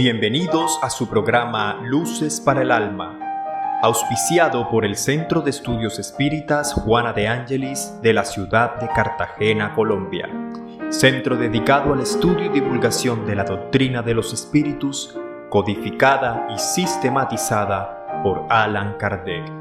Bienvenidos a su programa Luces para el Alma, auspiciado por el Centro de Estudios Espíritas Juana de Ángelis de la ciudad de Cartagena, Colombia. Centro dedicado al estudio y divulgación de la doctrina de los espíritus, codificada y sistematizada por Allan Kardec.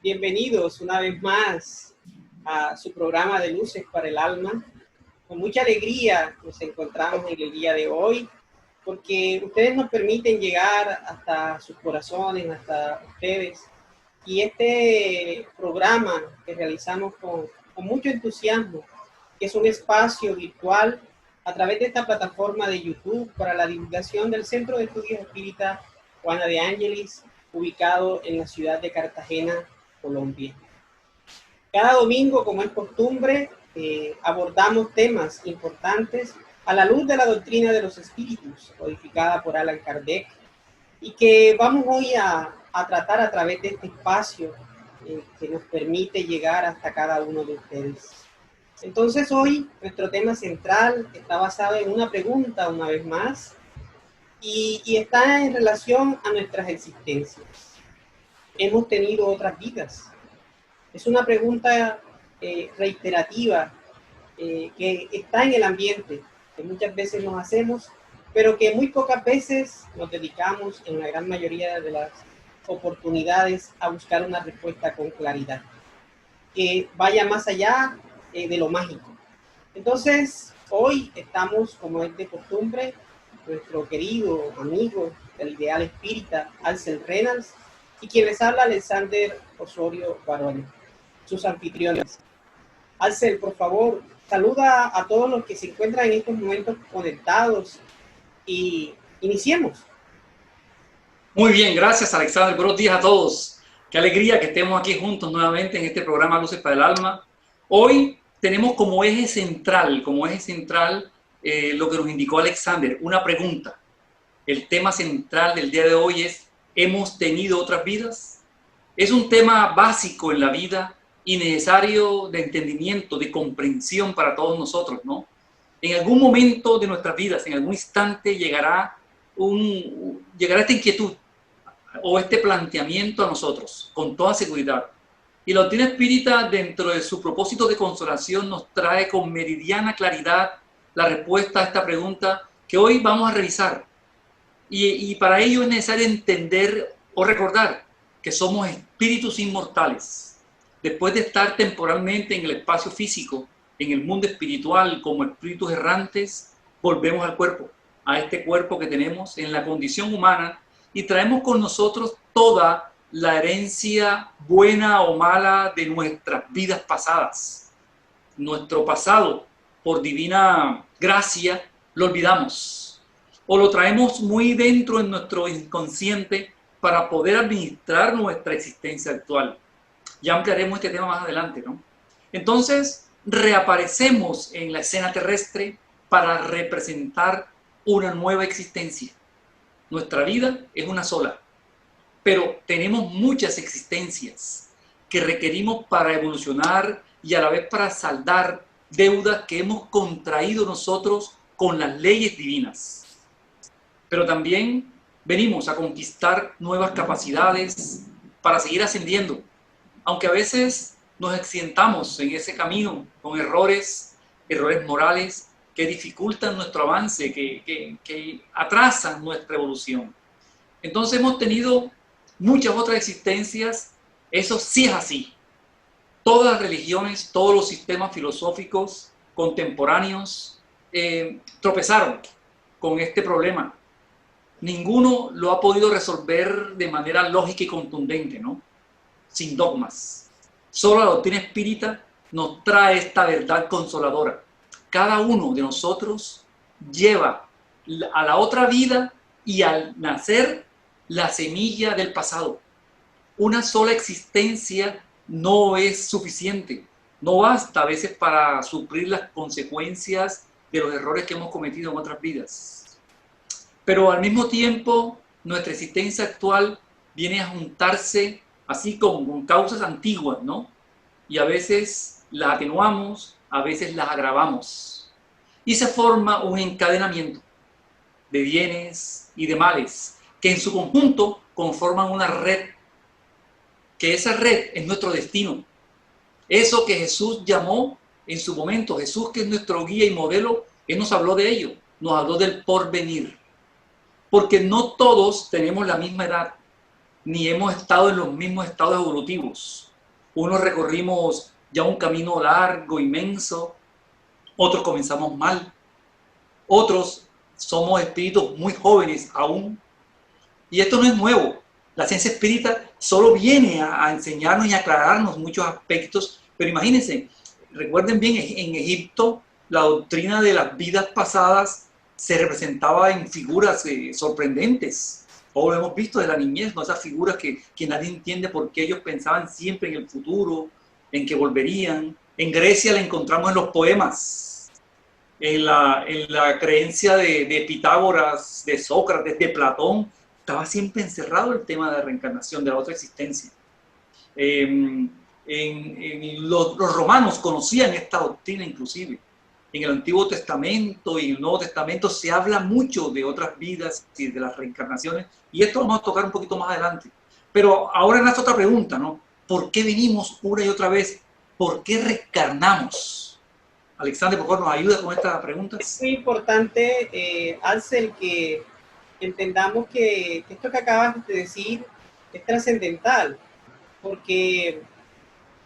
Bienvenidos una vez más a su programa de Luces para el Alma. Con mucha alegría nos encontramos en el día de hoy porque ustedes nos permiten llegar hasta sus corazones, hasta ustedes. Y este programa que realizamos con mucho entusiasmo, que es un espacio virtual a través de esta plataforma de YouTube para la divulgación del Centro de Estudios Espíritas Juana de Ángelis, ubicado en la ciudad de Cartagena, Colombia. Cada domingo, como es costumbre, abordamos temas importantes a la luz de la doctrina de los espíritus, codificada por Allan Kardec, y que vamos hoy a tratar a través de este espacio que nos permite llegar hasta cada uno de ustedes. Entonces hoy nuestro tema central está basado en una pregunta una vez más y está en relación a nuestras existencias. ¿Hemos tenido otras vidas? Es una pregunta reiterativa que está en el ambiente, que muchas veces nos hacemos, pero que muy pocas veces nos dedicamos, en la gran mayoría de las oportunidades, a buscar una respuesta con claridad, que vaya más allá de lo mágico. Entonces, hoy estamos, como es de costumbre, nuestro querido amigo del ideal espírita, Alcel Reynolds, y quien les habla, Alexander Osorio Barone, sus anfitriones. Alcel, por favor, saluda a todos los que se encuentran en estos momentos conectados y iniciemos. Muy bien, gracias Alexander, buenos días a todos. Qué alegría que estemos aquí juntos nuevamente en este programa Luces para el Alma. Hoy tenemos como eje central lo que nos indicó Alexander, una pregunta. El tema central del día de hoy es: ¿hemos tenido otras vidas? Es un tema básico en la vida y necesario de entendimiento, de comprensión para todos nosotros, ¿no? En algún momento de nuestras vidas, en algún instante llegará esta inquietud o este planteamiento a nosotros, con toda seguridad. Y la doctrina espírita, dentro de su propósito de consolación, nos trae con meridiana claridad la respuesta a esta pregunta que hoy vamos a revisar. Y para ello es necesario entender o recordar que somos espíritus inmortales. Después de estar temporalmente en el espacio físico, en el mundo espiritual, como espíritus errantes, volvemos al cuerpo, a este cuerpo que tenemos en la condición humana, y traemos con nosotros toda la herencia buena o mala de nuestras vidas pasadas. Nuestro pasado, por divina gracia, lo olvidamos o lo traemos muy dentro en nuestro inconsciente para poder administrar nuestra existencia actual. Ya ampliaremos este tema más adelante, ¿no? Entonces, reaparecemos en la escena terrestre para representar una nueva existencia. Nuestra vida es una sola, pero tenemos muchas existencias que requerimos para evolucionar y a la vez para saldar deudas que hemos contraído nosotros con las leyes divinas. Pero también venimos a conquistar nuevas capacidades para seguir ascendiendo, aunque a veces nos accidentamos en ese camino con errores morales que dificultan nuestro avance, que atrasan nuestra evolución. Entonces hemos tenido muchas otras existencias, eso sí es así. Todas las religiones, todos los sistemas filosóficos contemporáneos tropezaron con este problema. Ninguno lo ha podido resolver de manera lógica y contundente, ¿no? Sin dogmas. Solo la doctrina espírita nos trae esta verdad consoladora. Cada uno de nosotros lleva a la otra vida y al nacer la semilla del pasado. Una sola existencia no es suficiente. No basta a veces para suplir las consecuencias de los errores que hemos cometido en otras vidas. Pero al mismo tiempo, nuestra existencia actual viene a juntarse así con causas antiguas, ¿no? Y a veces las atenuamos, a veces las agravamos. Y se forma un encadenamiento de bienes y de males que en su conjunto conforman una red, que esa red es nuestro destino. Eso que Jesús llamó en su momento, Jesús que es nuestro guía y modelo, Él nos habló de ello, nos habló del porvenir. Porque no todos tenemos la misma edad, ni hemos estado en los mismos estados evolutivos. Unos recorrimos ya un camino largo, inmenso, otros comenzamos mal, otros somos espíritus muy jóvenes aún. Y esto no es nuevo. La ciencia espírita solo viene a enseñarnos y aclararnos muchos aspectos, pero imagínense, recuerden bien, en Egipto la doctrina de las vidas pasadas se representaba en figuras sorprendentes. O lo hemos visto de la niñez, ¿no? Esas figuras que nadie entiende por qué ellos pensaban siempre en el futuro, en que volverían. En Grecia la encontramos en los poemas, en la creencia de Pitágoras, de Sócrates, de Platón. Estaba siempre encerrado el tema de la reencarnación, de la otra existencia. Los romanos conocían esta doctrina inclusive. En el Antiguo Testamento y el Nuevo Testamento se habla mucho de otras vidas y de las reencarnaciones, y esto vamos a tocar un poquito más adelante. Pero ahora nace otra pregunta, ¿no? ¿Por qué venimos una y otra vez? ¿Por qué reencarnamos? Alexander, por favor, ¿nos ayuda con esta pregunta? Es muy importante, Ansel, que entendamos que esto que acabas de decir es trascendental, porque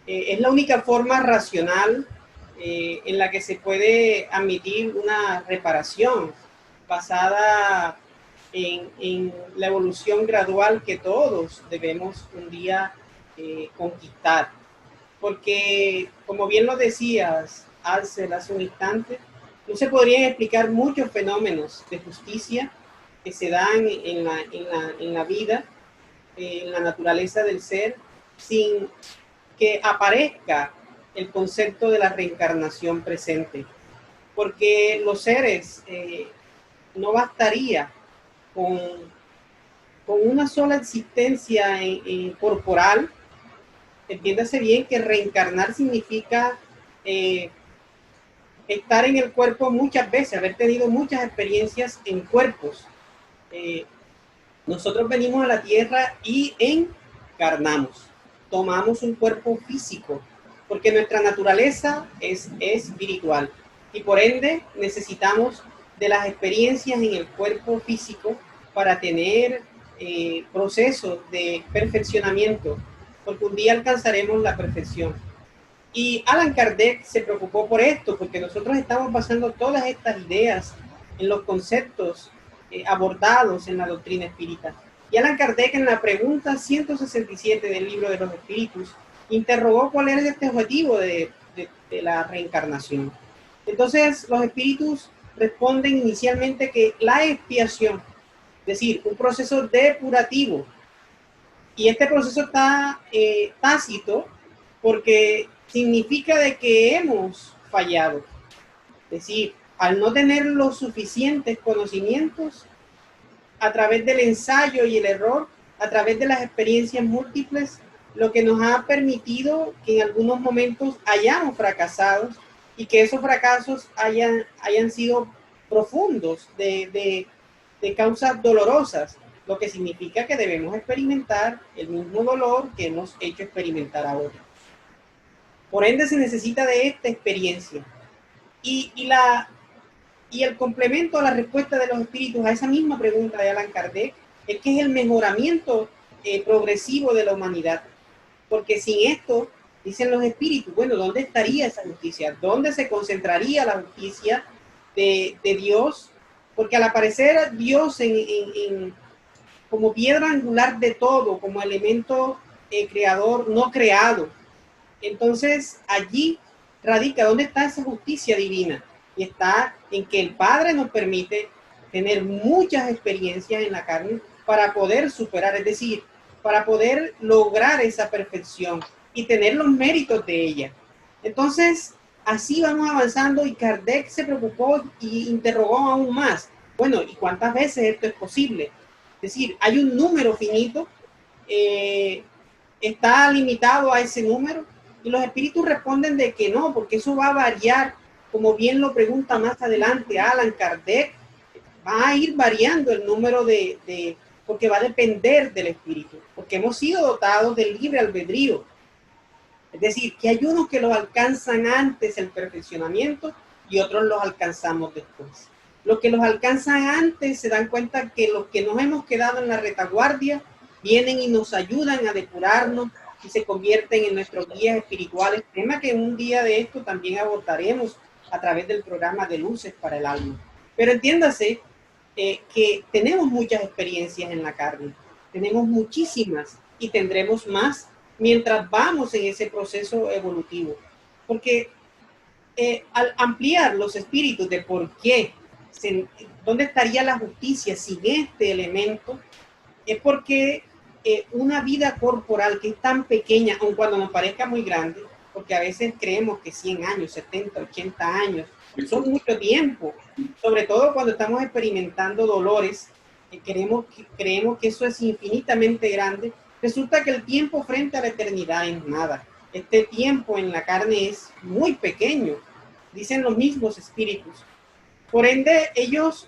es la única forma racional en la que se puede admitir una reparación basada en la evolución gradual que todos debemos un día conquistar. Porque, como bien lo decías, Ansel, hace un instante, no se podrían explicar muchos fenómenos de justicia que se dan en la vida, en la naturaleza del ser, sin que aparezca el concepto de la reencarnación presente. Porque los seres no bastaría con una sola existencia corporal. Entiéndase bien que reencarnar significa estar en el cuerpo muchas veces, haber tenido muchas experiencias en cuerpos. Nosotros venimos a la tierra y encarnamos, tomamos un cuerpo físico, porque nuestra naturaleza es espiritual y por ende necesitamos de las experiencias en el cuerpo físico para tener procesos de perfeccionamiento, porque un día alcanzaremos la perfección. Y Allan Kardec se preocupó por esto, porque nosotros estamos basando todas estas ideas en los conceptos abordados en la doctrina espírita. Y Allan Kardec, en la pregunta 167 del Libro de los Espíritus, interrogó cuál era este objetivo de la reencarnación. Entonces, los espíritus responden inicialmente que la expiación, es decir, un proceso depurativo, y este proceso está tácito porque significa de que hemos fallado. Es decir, al no tener los suficientes conocimientos, a través del ensayo y el error, a través de las experiencias múltiples, lo que nos ha permitido que en algunos momentos hayamos fracasado y que esos fracasos hayan sido profundos de causas dolorosas, lo que significa que debemos experimentar el mismo dolor que hemos hecho experimentar a otros. Por ende, se necesita de esta experiencia. Y el complemento a la respuesta de los espíritus a esa misma pregunta de Allan Kardec es que es el mejoramiento progresivo de la humanidad. Porque sin esto, dicen los espíritus, bueno, ¿dónde estaría esa justicia? ¿Dónde se concentraría la justicia de Dios? Porque al aparecer Dios como piedra angular de todo, como elemento creador no creado, entonces allí radica dónde está esa justicia divina, y está en que el Padre nos permite tener muchas experiencias en la carne para poder superar, es decir, para poder lograr esa perfección y tener los méritos de ella. Entonces, así vamos avanzando, y Kardec se preocupó y interrogó aún más. Bueno, ¿y cuántas veces esto es posible? Es decir, hay un número finito en está limitado a ese número? Y los espíritus responden de que no, porque eso va a variar, como bien lo pregunta más adelante Allan Kardec, va a ir variando el número porque va a depender del espíritu, porque hemos sido dotados del libre albedrío. Es decir, que hay unos que los alcanzan antes el perfeccionamiento y otros los alcanzamos después. Los que los alcanzan antes se dan cuenta que los que nos hemos quedado en la retaguardia vienen y nos ayudan a depurarnos y se convierten en nuestros guías espirituales, tema que un día de esto también abordaremos a través del programa de Luces para el Alma. Pero entiéndase que tenemos muchas experiencias en la carne, tenemos muchísimas y tendremos más mientras vamos en ese proceso evolutivo. Porque al ampliar los espíritus de por qué, dónde estaría la justicia sin este elemento, es porque una vida corporal que es tan pequeña, aun cuando nos parezca muy grande, porque a veces creemos que 100 años, 70, 80 años, son mucho tiempo, sobre todo cuando estamos experimentando dolores, creemos que eso es infinitamente grande. Resulta que el tiempo frente a la eternidad es nada. Este tiempo en la carne es muy pequeño, dicen los mismos espíritus. Por ende, ellos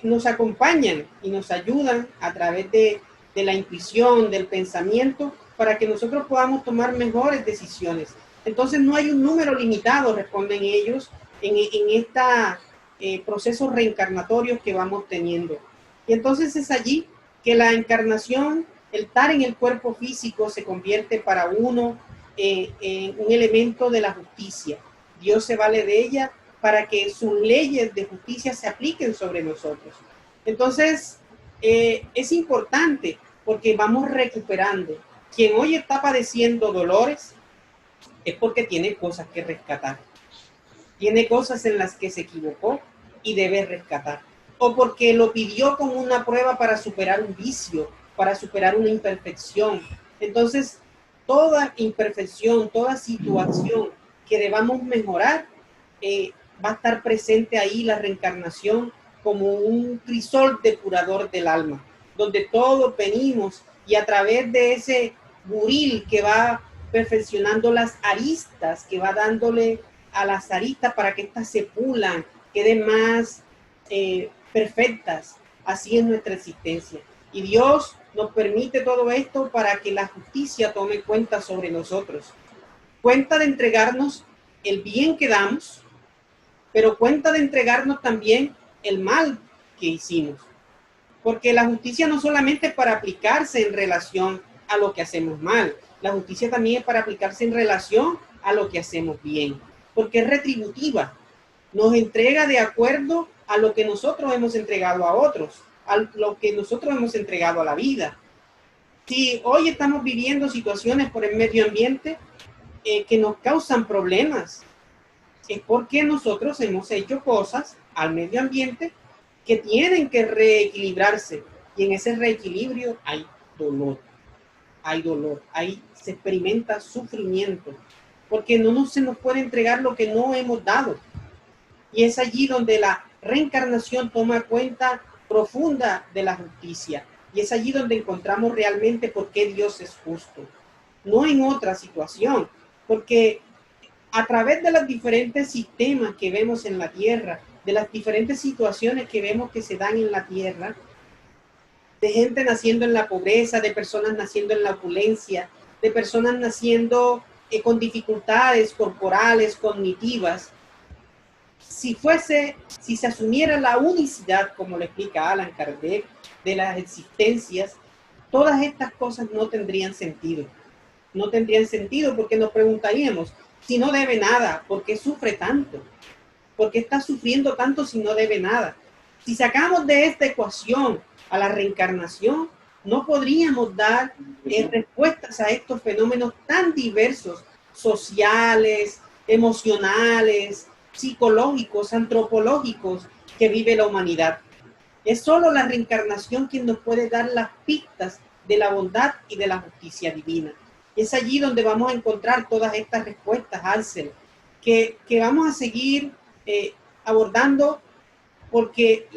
nos acompañan y nos ayudan a través de la intuición, del pensamiento, para que nosotros podamos tomar mejores decisiones. Entonces no hay un número limitado, responden ellos, en estos procesos reencarnatorios que vamos teniendo. Y entonces es allí que la encarnación, el estar en el cuerpo físico, se convierte para uno en un elemento de la justicia. Dios se vale de ella para que sus leyes de justicia se apliquen sobre nosotros. Entonces, es importante porque vamos recuperando. Quien hoy está padeciendo dolores es porque tiene cosas que rescatar. Tiene cosas en las que se equivocó y debe rescatar. O porque lo pidió como una prueba para superar un vicio, para superar una imperfección. Entonces, toda imperfección, toda situación que debamos mejorar, va a estar presente ahí la reencarnación como un crisol depurador del alma, donde todos venimos y a través de ese buril que va perfeccionando las aristas, que va dándole a las aristas para que éstas se pulan, queden más perfectas, así es nuestra existencia. Y Dios nos permite todo esto para que la justicia tome cuenta sobre nosotros. Cuenta de entregarnos el bien que damos, pero cuenta de entregarnos también el mal que hicimos. Porque la justicia no solamente es para aplicarse en relación a lo que hacemos mal, la justicia también es para aplicarse en relación a lo que hacemos bien, porque es retributiva, nos entrega de acuerdo a lo que nosotros hemos entregado a otros, a lo que nosotros hemos entregado a la vida. Si hoy estamos viviendo situaciones por el medio ambiente que nos causan problemas, es porque nosotros hemos hecho cosas al medio ambiente que tienen que reequilibrarse, y en ese reequilibrio hay dolor, ahí se experimenta sufrimiento, porque se nos puede entregar lo que no hemos dado. Y es allí donde la reencarnación toma cuenta profunda de la justicia. Y es allí donde encontramos realmente por qué Dios es justo. No en otra situación. Porque a través de los diferentes sistemas que vemos en la Tierra, de las diferentes situaciones que vemos que se dan en la Tierra, de gente naciendo en la pobreza, de personas naciendo en la opulencia, de personas naciendo con dificultades corporales, cognitivas, si se asumiera la unicidad, como lo explica Allan Kardec, de las existencias, todas estas cosas no tendrían sentido. No tendrían sentido porque nos preguntaríamos, si no debe nada, ¿por qué sufre tanto? ¿Por qué está sufriendo tanto si no debe nada? Si sacamos de esta ecuación a la reencarnación, no podríamos dar respuestas a estos fenómenos tan diversos, sociales, emocionales, psicológicos, antropológicos que vive la humanidad. Es solo la reencarnación quien nos puede dar las pistas de la bondad y de la justicia divina. Es allí donde vamos a encontrar todas estas respuestas, Ansel, que vamos a seguir abordando, porque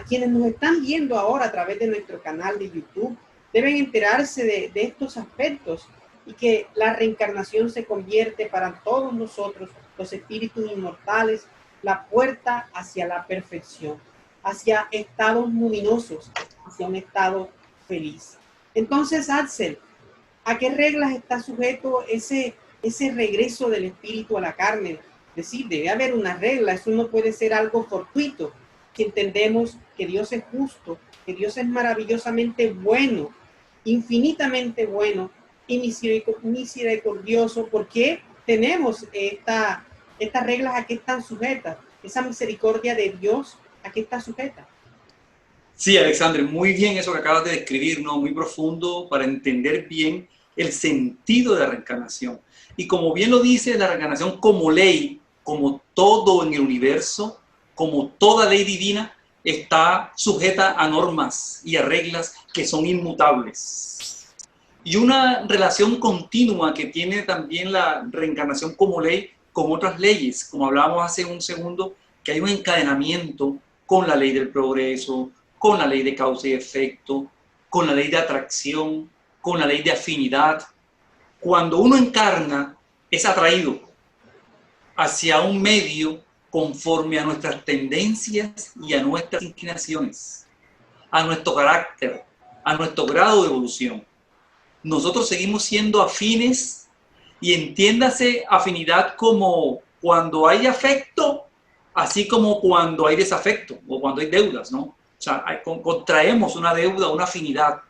quienes nos están viendo ahora a través de nuestro canal de YouTube deben enterarse de estos aspectos y que la reencarnación se convierte para todos nosotros, los espíritus inmortales, la puerta hacia la perfección, hacia estados luminosos, hacia un estado feliz. Entonces, Axel, ¿a qué reglas está sujeto ese regreso del espíritu a la carne? Es decir, debe haber una regla, eso no puede ser algo fortuito. Si entendemos que Dios es justo, que Dios es maravillosamente bueno, infinitamente bueno y misericordioso, ¿por qué tenemos estas reglas? ¿A qué están sujetas? Esa misericordia de Dios, ¿a qué está sujeta? Sí, Alexander, muy bien eso que acabas de describir, ¿no? Muy profundo para entender bien el sentido de la reencarnación. Y como bien lo dice, la reencarnación como ley, como todo en el universo, como toda ley divina, está sujeta a normas y a reglas que son inmutables. Y una relación continua que tiene también la reencarnación como ley con otras leyes, como hablábamos hace un segundo, que hay un encadenamiento con la ley del progreso, con la ley de causa y efecto, con la ley de atracción, con la ley de afinidad. Cuando uno encarna, es atraído hacia un medio conforme a nuestras tendencias y a nuestras inclinaciones, a nuestro carácter, a nuestro grado de evolución. Nosotros seguimos siendo afines, y entiéndase afinidad como cuando hay afecto, así como cuando hay desafecto o cuando hay deudas, ¿no? O sea, contraemos una deuda, una afinidad.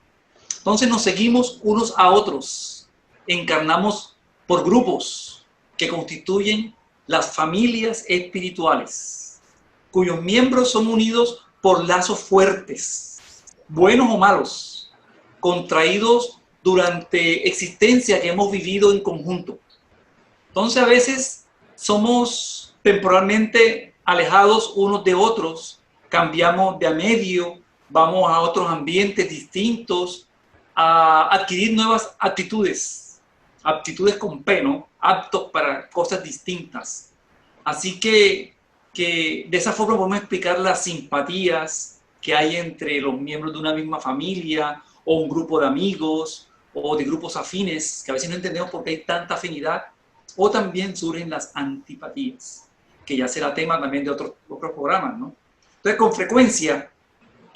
Entonces nos seguimos unos a otros, encarnamos por grupos que constituyen las familias espirituales, cuyos miembros son unidos por lazos fuertes, buenos o malos, contraídos durante existencia que hemos vivido en conjunto. Entonces a veces somos temporalmente alejados unos de otros, cambiamos de medio, vamos a otros ambientes distintos, a adquirir nuevas actitudes, aptitudes con P, ¿no? Aptos para cosas distintas. Así que de esa forma podemos explicar las simpatías que hay entre los miembros de una misma familia o un grupo de amigos o de grupos afines, que a veces no entendemos por qué hay tanta afinidad, o también surgen las antipatías, que ya será tema también de otros programas, ¿no? Entonces, con frecuencia,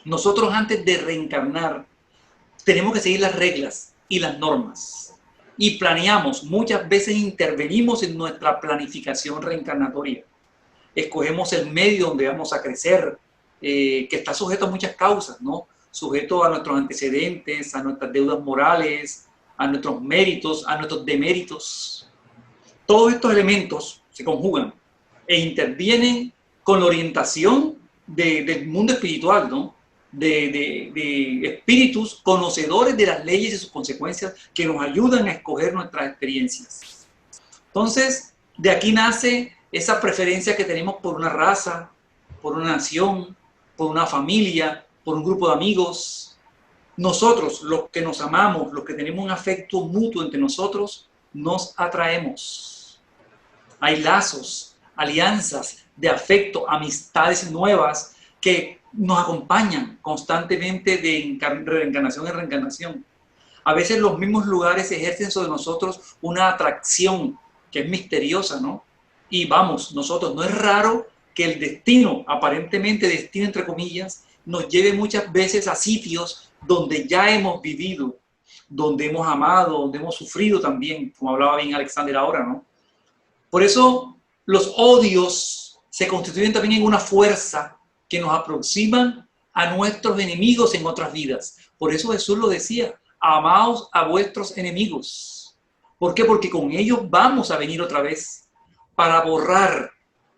nosotros antes de reencarnar, tenemos que seguir las reglas y las normas. Y planeamos, muchas veces intervenimos en nuestra planificación reencarnatoria. Escogemos el medio donde vamos a crecer, que está sujeto a muchas causas, ¿no? Sujeto a nuestros antecedentes, a nuestras deudas morales, a nuestros méritos, a nuestros deméritos. Todos estos elementos se conjugan e intervienen con la orientación del mundo espiritual, ¿no? De espíritus conocedores de las leyes y sus consecuencias que nos ayudan a escoger nuestras experiencias. Entonces, de aquí nace esa preferencia que tenemos por una raza, por una nación, por una familia, por un grupo de amigos. Nosotros, los que nos amamos, los que tenemos un afecto mutuo entre nosotros, nos atraemos. Hay lazos, alianzas de afecto, amistades nuevas que nos acompañan constantemente de reencarnación en reencarnación. A veces los mismos lugares ejercen sobre nosotros una atracción que es misteriosa, ¿no? Y vamos, nosotros, no es raro que el destino, aparentemente destino entre comillas, nos lleve muchas veces a sitios donde ya hemos vivido, donde hemos amado, donde hemos sufrido también, como hablaba bien Alexander ahora, ¿no? Por eso los odios se constituyen también en una fuerza que nos aproximan a nuestros enemigos en otras vidas. Por eso Jesús lo decía, amaos a vuestros enemigos. ¿Por qué? Porque con ellos vamos a venir otra vez para borrar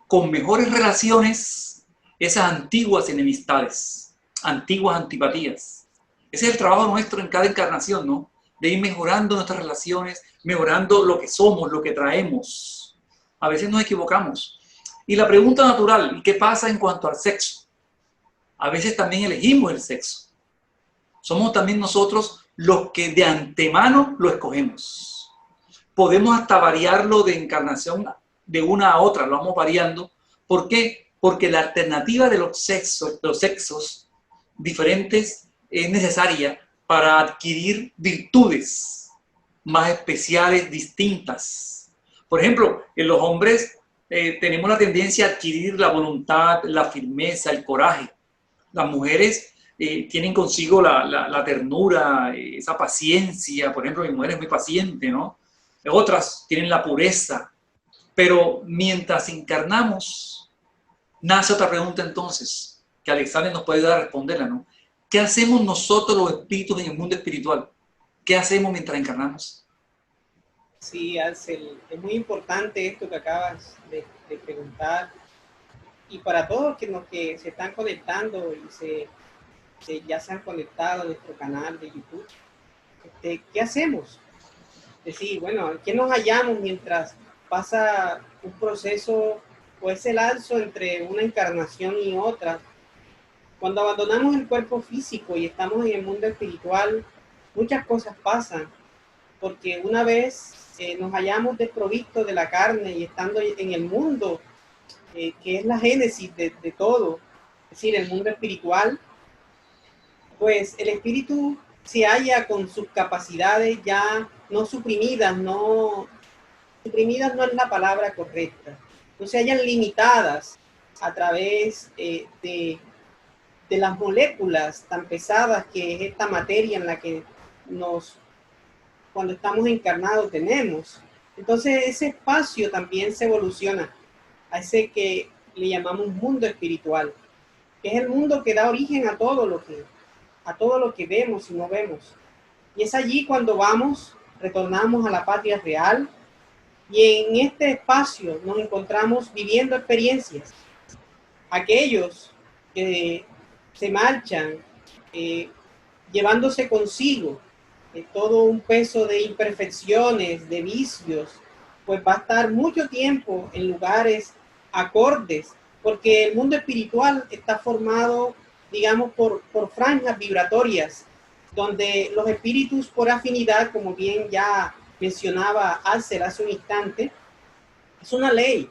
con mejores relaciones esas antiguas enemistades, antiguas antipatías. Ese es el trabajo nuestro en cada encarnación, ¿no? De ir mejorando nuestras relaciones, mejorando lo que somos, lo que traemos. A veces nos equivocamos. Y la pregunta natural, ¿qué pasa en cuanto al sexo? A veces también elegimos el sexo. Somos también nosotros los que de antemano lo escogemos. Podemos hasta variarlo de encarnación de una a otra, lo vamos variando. ¿Por qué? Porque la alternativa de los sexos diferentes es necesaria para adquirir virtudes más especiales, distintas. Por ejemplo, en los hombres tenemos la tendencia a adquirir la voluntad, la firmeza, el coraje. Las mujeres tienen consigo la ternura, esa paciencia. Por ejemplo, mi mujer es muy paciente, ¿no? Otras tienen la pureza. Pero mientras encarnamos, nace otra pregunta entonces, que Alexander nos puede ayudar a responderla, ¿no? ¿Qué hacemos nosotros los espíritus en el mundo espiritual? ¿Qué hacemos mientras encarnamos? Sí, Ansel, es muy importante esto que acabas de preguntar. Y para todos los que se están conectando y ya se han conectado a nuestro canal de YouTube, ¿qué hacemos? Es decir, bueno, ¿en qué nos hallamos mientras pasa un proceso o ese lapso entre una encarnación y otra? Cuando abandonamos el cuerpo físico y estamos en el mundo espiritual, muchas cosas pasan, porque una vez nos hallamos desprovistos de la carne y estando en el mundo, que es la génesis de todo, es decir, el mundo espiritual, pues el espíritu se halla con sus capacidades ya no suprimidas, suprimidas no es la palabra correcta, no se hallan limitadas a través de las moléculas tan pesadas que es esta materia en la que cuando estamos encarnados tenemos. Entonces ese espacio también se evoluciona a ese que le llamamos mundo espiritual, que es el mundo que da origen a todo lo que vemos y no vemos. Y es allí cuando retornamos a la patria real, y en este espacio nos encontramos viviendo experiencias. Aquellos que se marchan llevándose consigo todo un peso de imperfecciones, de vicios, pues va a estar mucho tiempo en lugares acordes, porque el mundo espiritual está formado, digamos, por franjas vibratorias, donde los espíritus por afinidad, como bien ya mencionaba Alcer hace un instante, es una ley.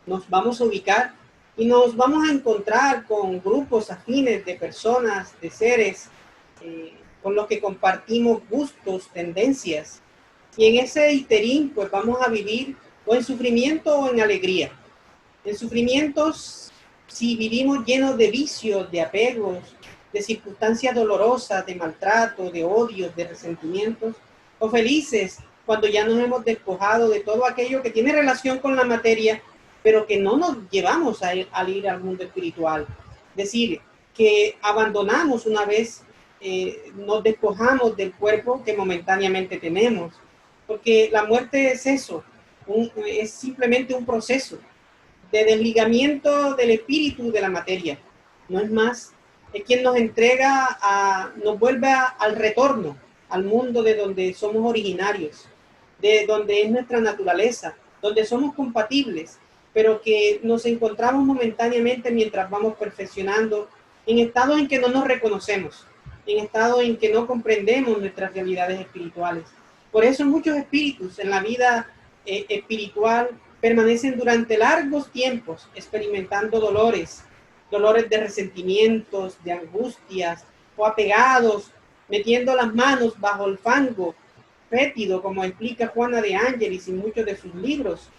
Nos vamos a ubicar y nos vamos a encontrar con grupos afines de personas, de seres, con los que compartimos gustos, tendencias. Y en ese interín, pues vamos a vivir o en sufrimiento o en alegría. En sufrimientos, si vivimos llenos de vicios, de apegos, de circunstancias dolorosas, de maltrato, de odios, de resentimientos, o felices cuando ya nos hemos despojado de todo aquello que tiene relación con la materia, pero que no nos llevamos al ir al mundo espiritual. Es decir, que abandonamos una vez, nos despojamos del cuerpo que momentáneamente tenemos, porque la muerte es eso, es simplemente un proceso de desligamiento del espíritu de la materia, no es más. Es quien nos entrega, nos vuelve al retorno, al mundo de donde somos originarios, de donde es nuestra naturaleza, donde somos compatibles, pero que nos encontramos momentáneamente mientras vamos perfeccionando en estados en que no nos reconocemos, en estados en que no comprendemos nuestras realidades espirituales. Por eso muchos espíritus en la vida espiritual permanecen durante largos tiempos experimentando dolores de resentimientos, de angustias, o apegados, metiendo las manos bajo el fango fétido, como explica Juana de Ángelis y muchos de sus libros,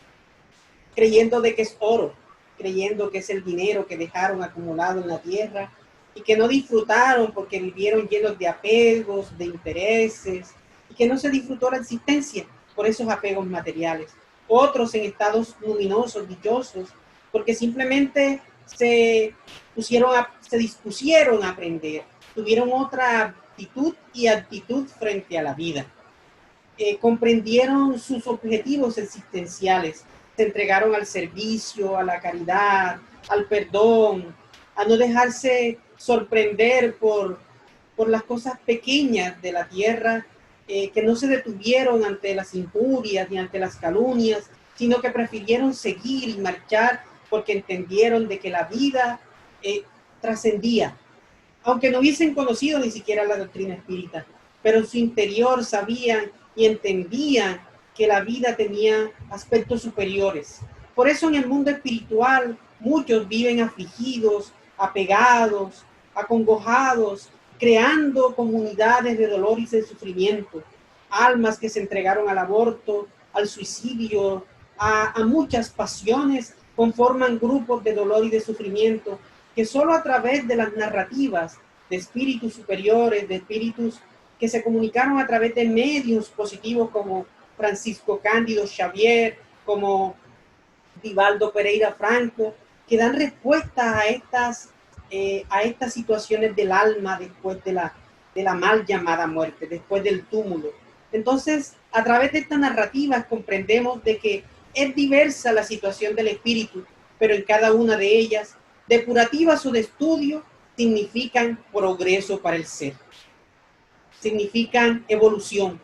creyendo de que es oro, creyendo que es el dinero que dejaron acumulado en la tierra y que no disfrutaron porque vivieron llenos de apegos, de intereses, y que no se disfrutó la existencia por esos apegos materiales. Otros en estados luminosos, dichosos, porque simplemente se dispusieron a aprender, tuvieron otra actitud y actitud frente a la vida. Comprendieron sus objetivos existenciales, se entregaron al servicio, a la caridad, al perdón, a no dejarse sorprender por las cosas pequeñas de la tierra, que no se detuvieron ante las injurias ni ante las calumnias, sino que prefirieron seguir y marchar porque entendieron de que la vida trascendía, aunque no hubiesen conocido ni siquiera la doctrina espírita, pero en su interior sabían y entendían que la vida tenía aspectos superiores. Por eso en el mundo espiritual muchos viven afligidos, apegados, acongojados, creando comunidades de dolor y de sufrimiento, almas que se entregaron al aborto, al suicidio, a muchas pasiones, conforman grupos de dolor y de sufrimiento que solo a través de las narrativas de espíritus superiores, de espíritus que se comunicaron a través de medios positivos como Francisco Cándido Xavier, como Vivaldo Pereira Franco, que dan respuesta a estas situaciones del alma después de la mal llamada muerte, después del túmulo. Entonces, a través de estas narrativas comprendemos de que es diversa la situación del espíritu, pero en cada una de ellas, depurativas o de estudio, significan progreso para el ser, significan evolución,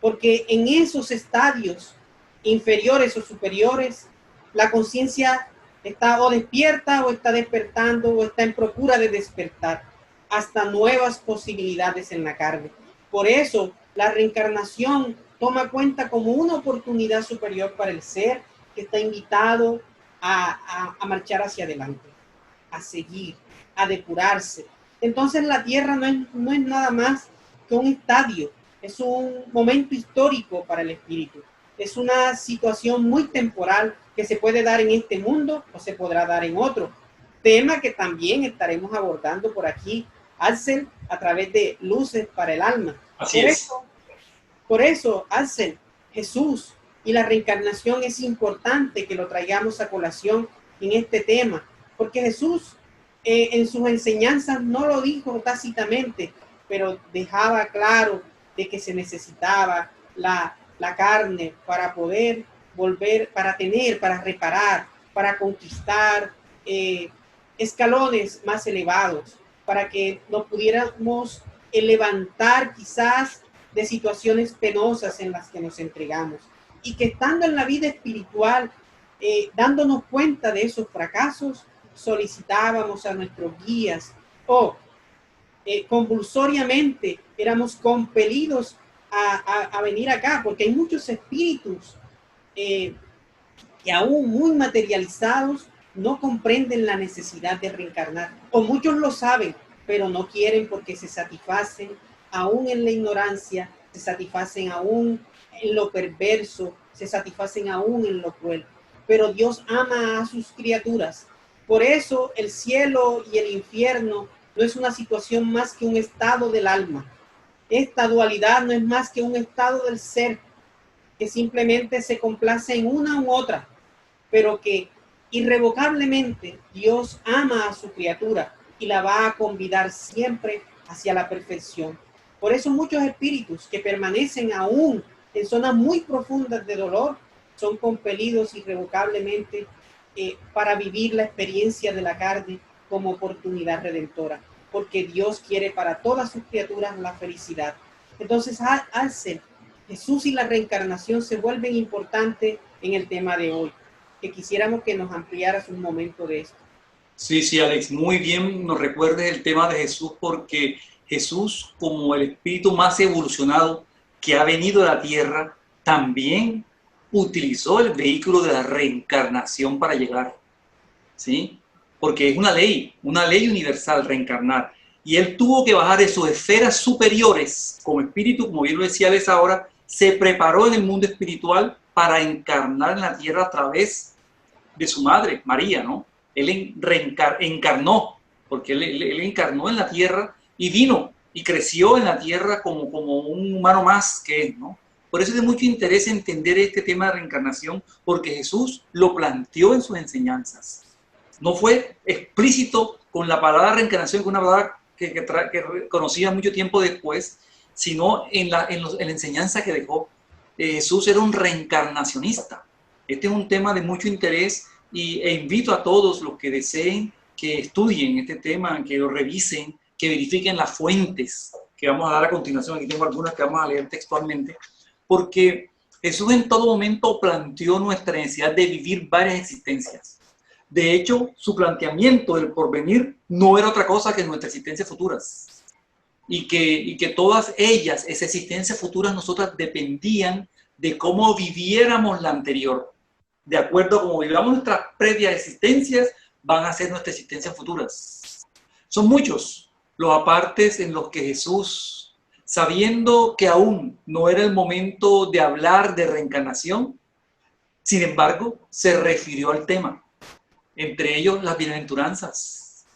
porque en esos estadios inferiores o superiores, la conciencia está o despierta o está despertando o está en procura de despertar hasta nuevas posibilidades en la carne. Por eso, la reencarnación toma cuenta como una oportunidad superior para el ser que está invitado a marchar hacia adelante, a seguir, a depurarse. Entonces la tierra no es nada más que un estadio, es un momento histórico para el espíritu. Es una situación muy temporal que se puede dar en este mundo o se podrá dar en otro. Tema que también estaremos abordando por aquí, Axel, a través de Luces para el Alma. Así es. Por eso, Axel, Jesús y la reencarnación es importante que lo traigamos a colación en este tema, porque Jesús en sus enseñanzas no lo dijo tácitamente, pero dejaba claro de que se necesitaba la carne para poder volver, para tener, para reparar, para conquistar escalones más elevados, para que nos pudiéramos levantar quizás de situaciones penosas en las que nos entregamos. Y que estando en la vida espiritual, dándonos cuenta de esos fracasos, solicitábamos a nuestros guías o convulsoriamente éramos compelidos a venir acá, porque hay muchos espíritus que aún muy materializados no comprenden la necesidad de reencarnar, o muchos lo saben, pero no quieren porque se satisfacen aún en la ignorancia, se satisfacen aún en lo perverso, se satisfacen aún en lo cruel. Pero Dios ama a sus criaturas. Por eso el cielo y el infierno no es una situación más que un estado del alma. Esta dualidad no es más que un estado del ser que simplemente se complace en una u otra, pero que irrevocablemente Dios ama a su criatura y la va a convidar siempre hacia la perfección. Por eso muchos espíritus que permanecen aún en zonas muy profundas de dolor son compelidos irrevocablemente para vivir la experiencia de la carne como oportunidad redentora, porque Dios quiere para todas sus criaturas la felicidad. Entonces, Axel, Jesús y la reencarnación se vuelven importantes en el tema de hoy, que quisiéramos que nos ampliaras un momento de esto. Sí, Alex, muy bien nos recuerdes el tema de Jesús, porque Jesús, como el espíritu más evolucionado que ha venido a la tierra, también utilizó el vehículo de la reencarnación para llegar, ¿sí? Porque es una ley universal, reencarnar. Y él tuvo que bajar de sus esferas superiores como espíritu, como bien lo decía Alex ahora, se preparó en el mundo espiritual para encarnar en la tierra a través de su madre, María, ¿no? Él encarnó, porque él encarnó en la tierra y vino y creció en la tierra como un humano más que él, ¿no? Por eso es de mucho interés entender este tema de reencarnación, porque Jesús lo planteó en sus enseñanzas. No fue explícito con la palabra reencarnación, que es una palabra que conocía mucho tiempo después, sino en la enseñanza que dejó. Jesús era un reencarnacionista. Este es un tema de mucho interés e invito a todos los que deseen que estudien este tema, que lo revisen, que verifiquen las fuentes que vamos a dar a continuación. Aquí tengo algunas que vamos a leer textualmente, porque Jesús en todo momento planteó nuestra necesidad de vivir varias existencias. De hecho, su planteamiento del porvenir no era otra cosa que nuestras existencias futuras. Y que todas ellas, esas existencias futuras, nosotras dependían de cómo viviéramos la anterior. De acuerdo a cómo vivamos nuestras previas existencias, van a ser nuestras existencias futuras. Son muchos los apartes en los que Jesús sabiendo que aún no era el momento de hablar de reencarnación. Sin embargo, se refirió al tema, entre ellos las bienaventuranzas.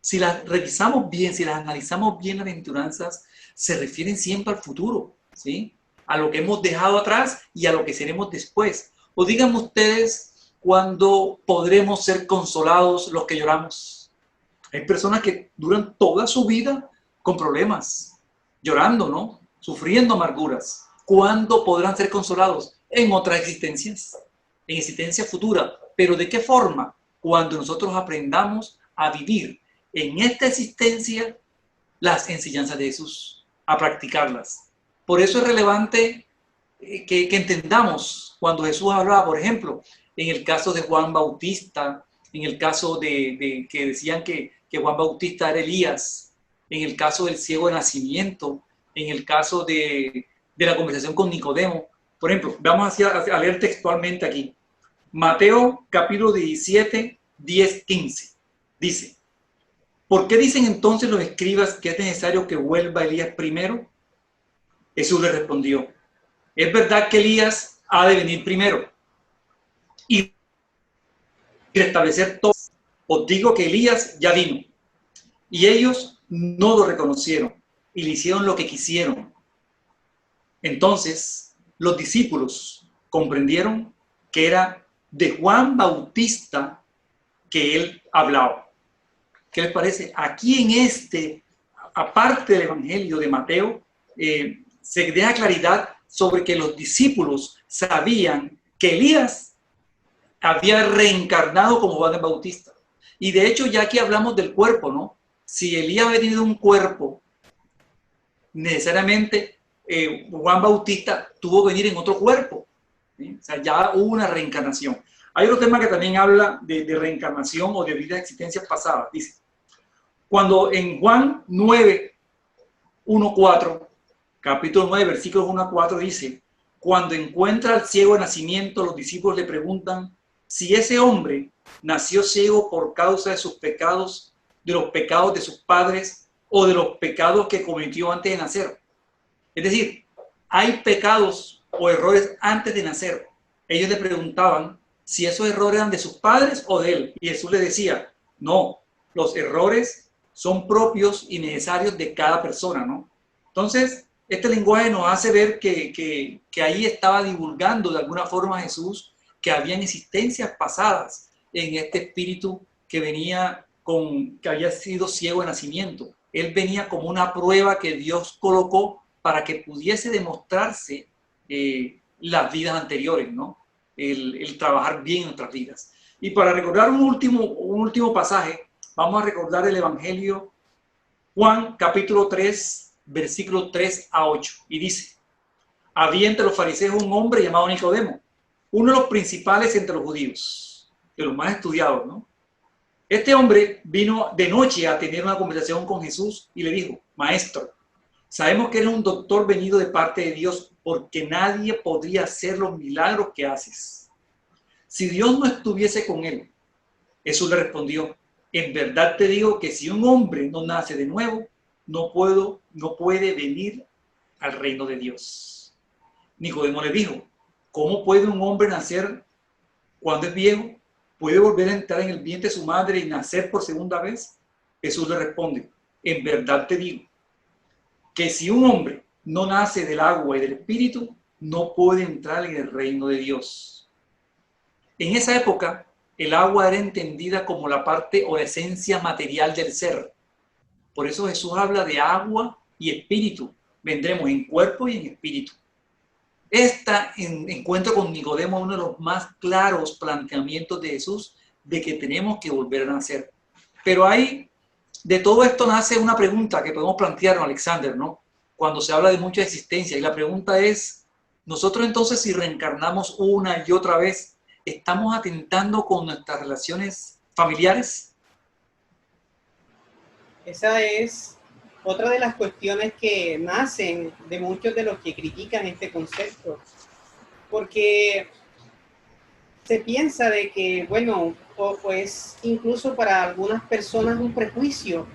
Si las revisamos bien, si las analizamos bien, las bienaventuranzas se refieren siempre al futuro, ¿sí? A lo que hemos dejado atrás y a lo que seremos después. O díganme ustedes cuándo podremos ser consolados los que lloramos. Hay personas que duran toda su vida con problemas, llorando, ¿no? Sufriendo amarguras. ¿Cuándo podrán ser consolados? En otras existencias, en existencia futura. ¿Pero de qué forma? Cuando nosotros aprendamos a vivir en esta existencia las enseñanzas de Jesús, a practicarlas. Por eso es relevante que entendamos cuando Jesús hablaba, por ejemplo, en el caso de Juan Bautista, en el caso de que decían que Juan Bautista era Elías, en el caso del ciego de nacimiento, en el caso de la conversación con Nicodemo. Por ejemplo, vamos a leer textualmente aquí. Mateo capítulo 17, 10, 15. Dice, ¿por qué dicen entonces los escribas que es necesario que vuelva Elías primero? Jesús le respondió, es verdad que Elías ha de venir primero y restablecer todo. Os digo que Elías ya vino y ellos no lo reconocieron y le hicieron lo que quisieron. Entonces los discípulos comprendieron que era de Juan Bautista que él hablaba. ¿Qué les parece? Aquí en aparte del Evangelio de Mateo, se deja claridad sobre que los discípulos sabían que Elías había reencarnado como Juan el Bautista. Y de hecho, ya aquí hablamos del cuerpo, ¿no? Si Elías había tenido un cuerpo, necesariamente Juan Bautista tuvo que venir en otro cuerpo, ¿sí? O sea, ya hubo una reencarnación. Hay otro tema que también habla de reencarnación o de vida de existencias pasadas. Dice, cuando en Juan 9, 1, 4, capítulo 9, versículos 1 a 4, dice, cuando encuentra al ciego de nacimiento, los discípulos le preguntan si ese hombre nació ciego por causa de sus pecados, de los pecados de sus padres o de los pecados que cometió antes de nacer. Es decir, hay pecados o errores antes de nacer. Ellos le preguntaban si esos errores eran de sus padres o de él. Y Jesús le decía, no, los errores son propios y necesarios de cada persona, ¿no? Entonces, este lenguaje nos hace ver que ahí estaba divulgando de alguna forma Jesús que habían existencias pasadas en este espíritu que venía que había sido ciego de nacimiento. Él venía como una prueba que Dios colocó para que pudiese demostrarse las vidas anteriores, ¿no? El trabajar bien en nuestras vidas. Y para recordar un último pasaje, vamos a recordar el Evangelio Juan capítulo 3, versículo 3 a 8. Y dice, había entre los fariseos un hombre llamado Nicodemo, uno de los principales entre los judíos, de los más estudiados, ¿no? Este hombre vino de noche a tener una conversación con Jesús y le dijo, Maestro, sabemos que eres un doctor venido de parte de Dios, porque nadie podría hacer los milagros que haces si Dios no estuviese con él. Jesús le respondió, en verdad te digo que si un hombre no nace de nuevo, no puede venir al reino de Dios. Nicodemo le dijo, ¿cómo puede un hombre nacer cuando es viejo? ¿Puede volver a entrar en el vientre de su madre y nacer por segunda vez? Jesús le responde, en verdad te digo, que si un hombre no nace del agua y del espíritu, no puede entrar en el reino de Dios. En esa época, el agua era entendida como la parte o la esencia material del ser. Por eso Jesús habla de agua y espíritu. Vendremos en cuerpo y en espíritu. Encuentro con Nicodemo uno de los más claros planteamientos de Jesús de que tenemos que volver a nacer. Pero de todo esto nace una pregunta que podemos plantearnos, Alexander, ¿no? Cuando se habla de mucha existencia. Y la pregunta es, nosotros entonces si reencarnamos una y otra vez, ¿estamos atentando con nuestras relaciones familiares? Esa es otra de las cuestiones que nacen de muchos de los que critican este concepto, porque se piensa de que, bueno, o pues incluso para algunas personas un prejuicio,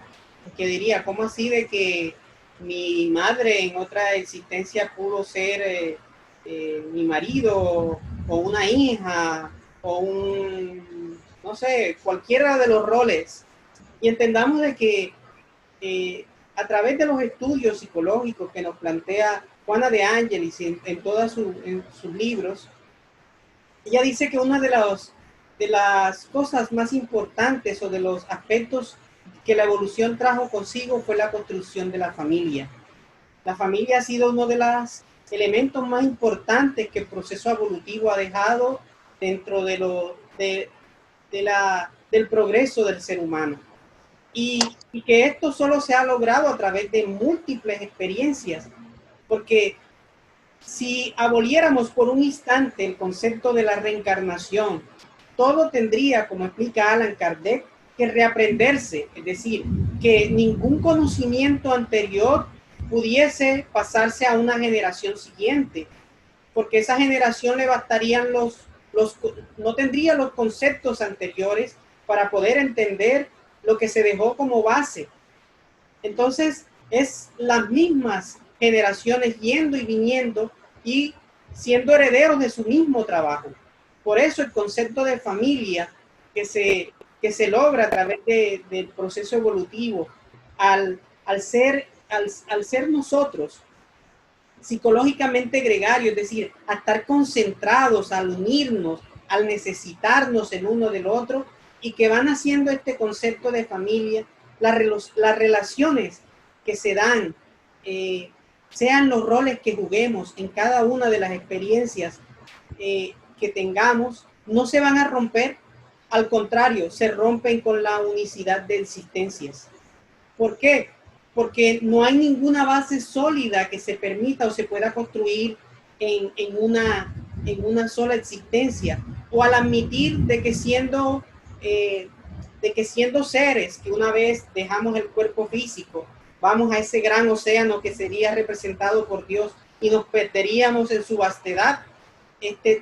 que diría, ¿cómo así de que mi madre en otra existencia pudo ser mi marido o una hija o no sé, cualquiera de los roles. Y entendamos de que a través de los estudios psicológicos que nos plantea Juana de Angelis en todos sus libros, ella dice que una de las cosas más importantes o de los aspectos que la evolución trajo consigo fue la construcción de la familia. La familia ha sido uno de los elementos más importantes que el proceso evolutivo ha dejado dentro del progreso del ser humano. Y que esto solo se ha logrado a través de múltiples experiencias, porque si aboliéramos por un instante el concepto de la reencarnación, todo tendría, como explica Allan Kardec, que reaprenderse, es decir, que ningún conocimiento anterior pudiese pasarse a una generación siguiente, porque esa generación le bastarían no tendría los conceptos anteriores para poder entender lo que se dejó como base. Entonces, es las mismas generaciones yendo y viniendo y siendo herederos de su mismo trabajo. Por eso el concepto de familia que se logra a través del proceso evolutivo, al ser nosotros psicológicamente gregarios, es decir, a estar concentrados, al unirnos, al necesitarnos el uno del otro, y que van haciendo este concepto de familia, las relaciones que se dan, sean los roles que juguemos en cada una de las experiencias que tengamos, no se van a romper, al contrario, se rompen con la unicidad de existencias. ¿Por qué? Porque no hay ninguna base sólida que se permita o se pueda construir en una sola existencia, o al admitir de que siendo seres que una vez dejamos el cuerpo físico, vamos a ese gran océano que sería representado por Dios y nos perderíamos en su vastedad,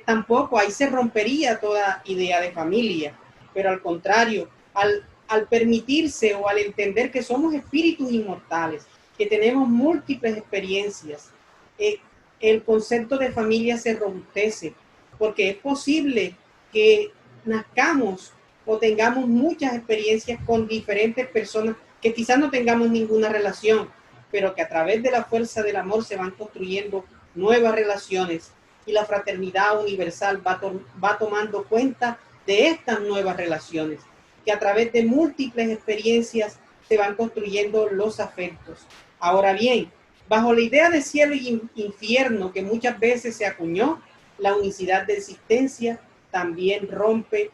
tampoco ahí se rompería toda idea de familia, pero al contrario, al permitirse o al entender que somos espíritus inmortales, que tenemos múltiples experiencias, el concepto de familia se robustece, porque es posible que nazcamos o tengamos muchas experiencias con diferentes personas que quizás no tengamos ninguna relación, pero que a través de la fuerza del amor se van construyendo nuevas relaciones, y la fraternidad universal va tomando cuenta de estas nuevas relaciones, que a través de múltiples experiencias se van construyendo los afectos. Ahora bien, bajo la idea de cielo y infierno que muchas veces se acuñó, la unicidad de existencia también rompe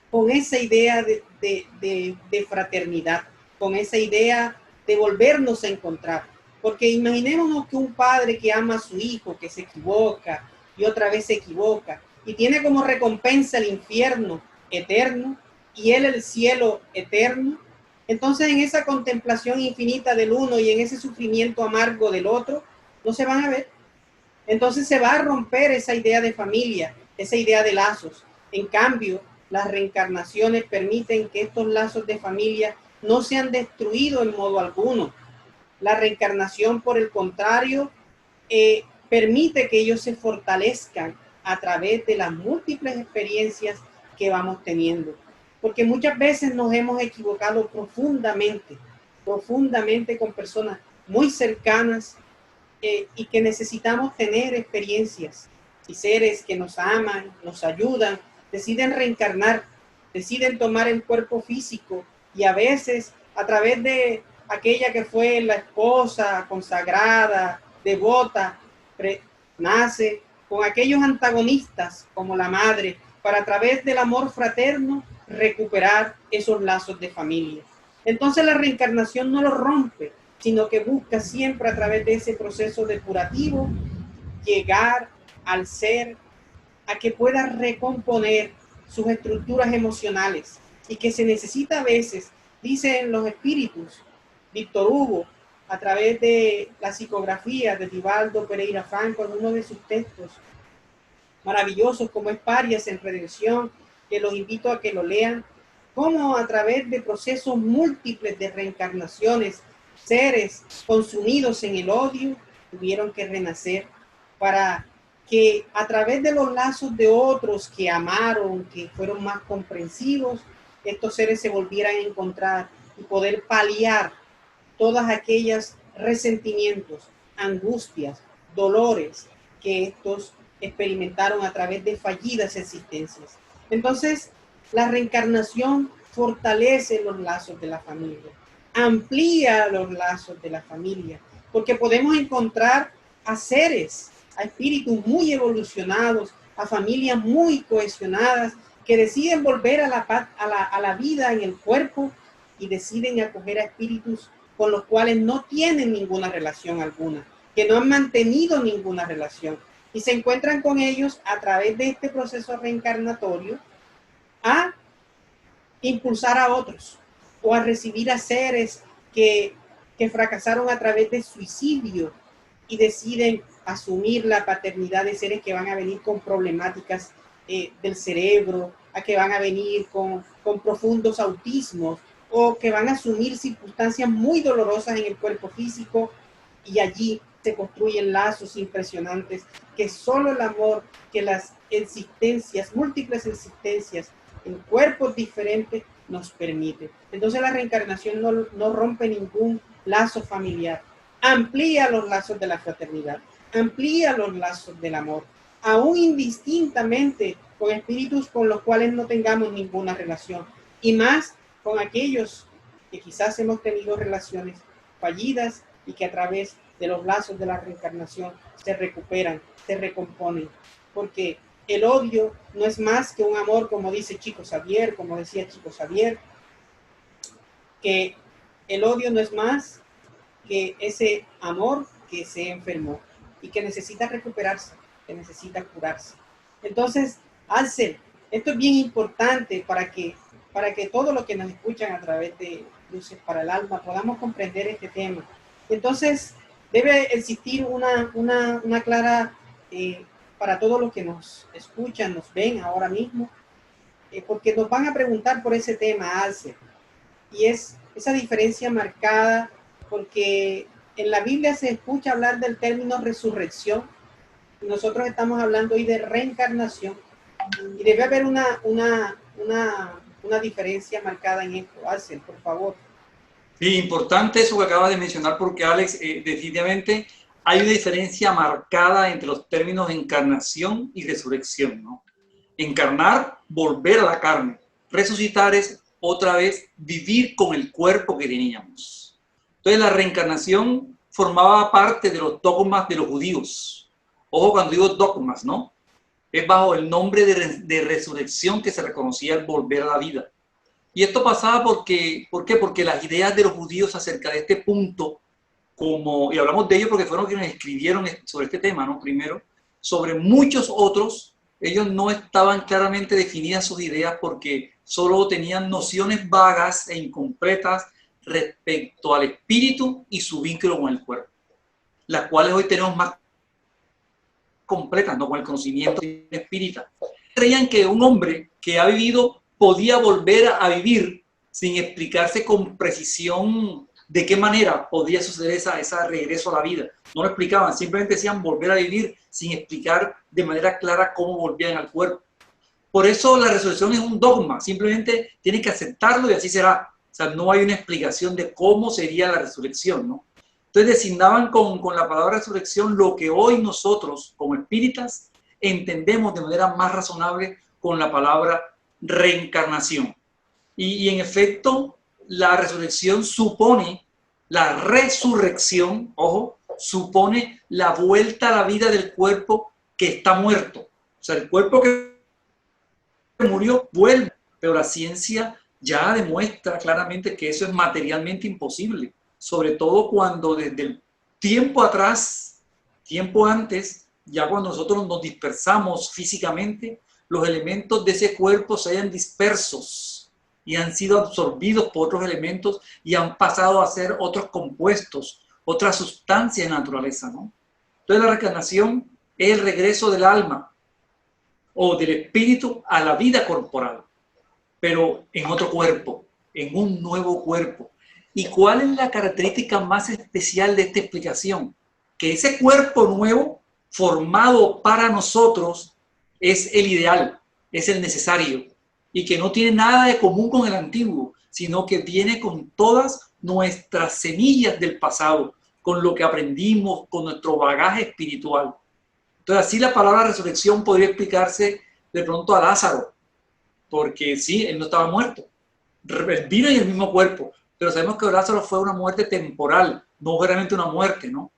con esa idea de fraternidad, con esa idea de volvernos a encontrar. Porque imaginémonos que un padre que ama a su hijo, que se equivoca y otra vez se equivoca, y tiene como recompensa el infierno eterno y él el cielo eterno. Entonces, en esa contemplación infinita del uno y en ese sufrimiento amargo del otro, no se van a ver. Entonces se va a romper esa idea de familia, esa idea de lazos. En cambio, las reencarnaciones permiten que estos lazos de familia no sean destruidos en modo alguno. La reencarnación, por el contrario, permite que ellos se fortalezcan a través de las múltiples experiencias que vamos teniendo. Porque muchas veces nos hemos equivocado profundamente con personas muy cercanas y que necesitamos tener experiencias, y seres que nos aman, nos ayudan, deciden reencarnar, deciden tomar el cuerpo físico, y a veces a través de aquella que fue la esposa consagrada, devota, nace con aquellos antagonistas como la madre, para a través del amor fraterno recuperar esos lazos de familia. Entonces la reencarnación no lo rompe, sino que busca siempre a través de ese proceso depurativo llegar al ser a que pueda recomponer sus estructuras emocionales, y que se necesita a veces, dicen los espíritus, Víctor Hugo, a través de la psicografía de Divaldo Pereira Franco, en uno de sus textos maravillosos como es Parias en Redención, que los invito a que lo lean, cómo a través de procesos múltiples de reencarnaciones seres consumidos en el odio tuvieron que renacer para que a través de los lazos de otros que amaron, que fueron más comprensivos, estos seres se volvieran a encontrar y poder paliar todas aquellas resentimientos, angustias, dolores que estos experimentaron a través de fallidas existencias. Entonces, la reencarnación fortalece los lazos de la familia, amplía los lazos de la familia, porque podemos encontrar a seres, a espíritus muy evolucionados, a familias muy cohesionadas, que deciden volver a la vida en el cuerpo y deciden acoger a espíritus con los cuales no tienen ninguna relación alguna, que no han mantenido ninguna relación, y se encuentran con ellos a través de este proceso reencarnatorio a impulsar a otros o a recibir a seres que fracasaron a través de suicidio y deciden asumir la paternidad de seres que van a venir con problemáticas del cerebro, a que van a venir con profundos autismos, o que van a asumir circunstancias muy dolorosas en el cuerpo físico, y allí se construyen lazos impresionantes que solo el amor, que las existencias, múltiples existencias en cuerpos diferentes nos permite. Entonces la reencarnación no rompe ningún lazo familiar, amplía los lazos de la fraternidad, amplía los lazos del amor, aún indistintamente con espíritus con los cuales no tengamos ninguna relación, y más con aquellos que quizás hemos tenido relaciones fallidas y que a través de los lazos de la reencarnación se recuperan, se recomponen, porque el odio no es más que un amor, como dice Chico Xavier, como decía Chico Xavier, que el odio no es más que ese amor que se enfermó y que necesita recuperarse, que necesita curarse. Entonces, Alcel, esto es bien importante para que todos los que nos escuchan a través de Luces para el Alma podamos comprender este tema. Entonces, debe existir una clara, para todos los que nos escuchan, nos ven ahora mismo, porque nos van a preguntar por ese tema, Alcel, y es esa diferencia marcada, porque en la Biblia se escucha hablar del término resurrección, y nosotros estamos hablando hoy de reencarnación, y debe haber una diferencia marcada en esto. Alcel, por favor. Sí, importante eso que acabas de mencionar, porque Alex, definitivamente hay una diferencia marcada entre los términos encarnación y resurrección, ¿no? Encarnar, volver a la carne. Resucitar es otra vez vivir con el cuerpo que teníamos. Entonces la reencarnación formaba parte de los dogmas de los judíos. Ojo cuando digo dogmas, ¿no? Es bajo el nombre de resurrección que se reconocía el volver a la vida. Y esto pasaba ¿por qué? Porque las ideas de los judíos acerca de este punto, y hablamos de ellos porque fueron quienes escribieron sobre este tema, ¿no? Primero, sobre muchos otros, ellos no estaban claramente definidas sus ideas porque solo tenían nociones vagas e incompletas respecto al espíritu y su vínculo con el cuerpo, las cuales hoy tenemos más completas, ¿no? Con el conocimiento espírita. Creían que un hombre que ha vivido podía volver a vivir sin explicarse con precisión de qué manera podía suceder ese regreso a la vida. No lo explicaban, simplemente decían volver a vivir sin explicar de manera clara cómo volvían al cuerpo. Por eso la resurrección es un dogma, simplemente tienen que aceptarlo y así será. O sea, no hay una explicación de cómo sería la resurrección, ¿no? Entonces designaban con la palabra resurrección lo que hoy nosotros, como espíritas, entendemos de manera más razonable con la palabra reencarnación. Y en efecto, la resurrección supone, la resurrección, ojo, supone la vuelta a la vida del cuerpo que está muerto. O sea, el cuerpo que murió vuelve, pero la ciencia ya demuestra claramente que eso es materialmente imposible, sobre todo cuando desde el tiempo atrás, tiempo antes, ya cuando nosotros nos dispersamos físicamente, los elementos de ese cuerpo se hayan dispersos y han sido absorbidos por otros elementos y han pasado a ser otros compuestos, otras sustancias de naturaleza, ¿no? Entonces la reencarnación es el regreso del alma o del espíritu a la vida corporal, pero en otro cuerpo, en un nuevo cuerpo. ¿Y cuál es la característica más especial de esta explicación? Que ese cuerpo nuevo, formado para nosotros, es el ideal, es el necesario, y que no tiene nada de común con el antiguo, sino que viene con todas nuestras semillas del pasado, con lo que aprendimos, con nuestro bagaje espiritual. Entonces, así la palabra resurrección podría explicarse de pronto a Lázaro, porque sí, él no estaba muerto, él vino en el mismo cuerpo, pero sabemos que Lázaro fue una muerte temporal, no realmente una muerte, ¿no?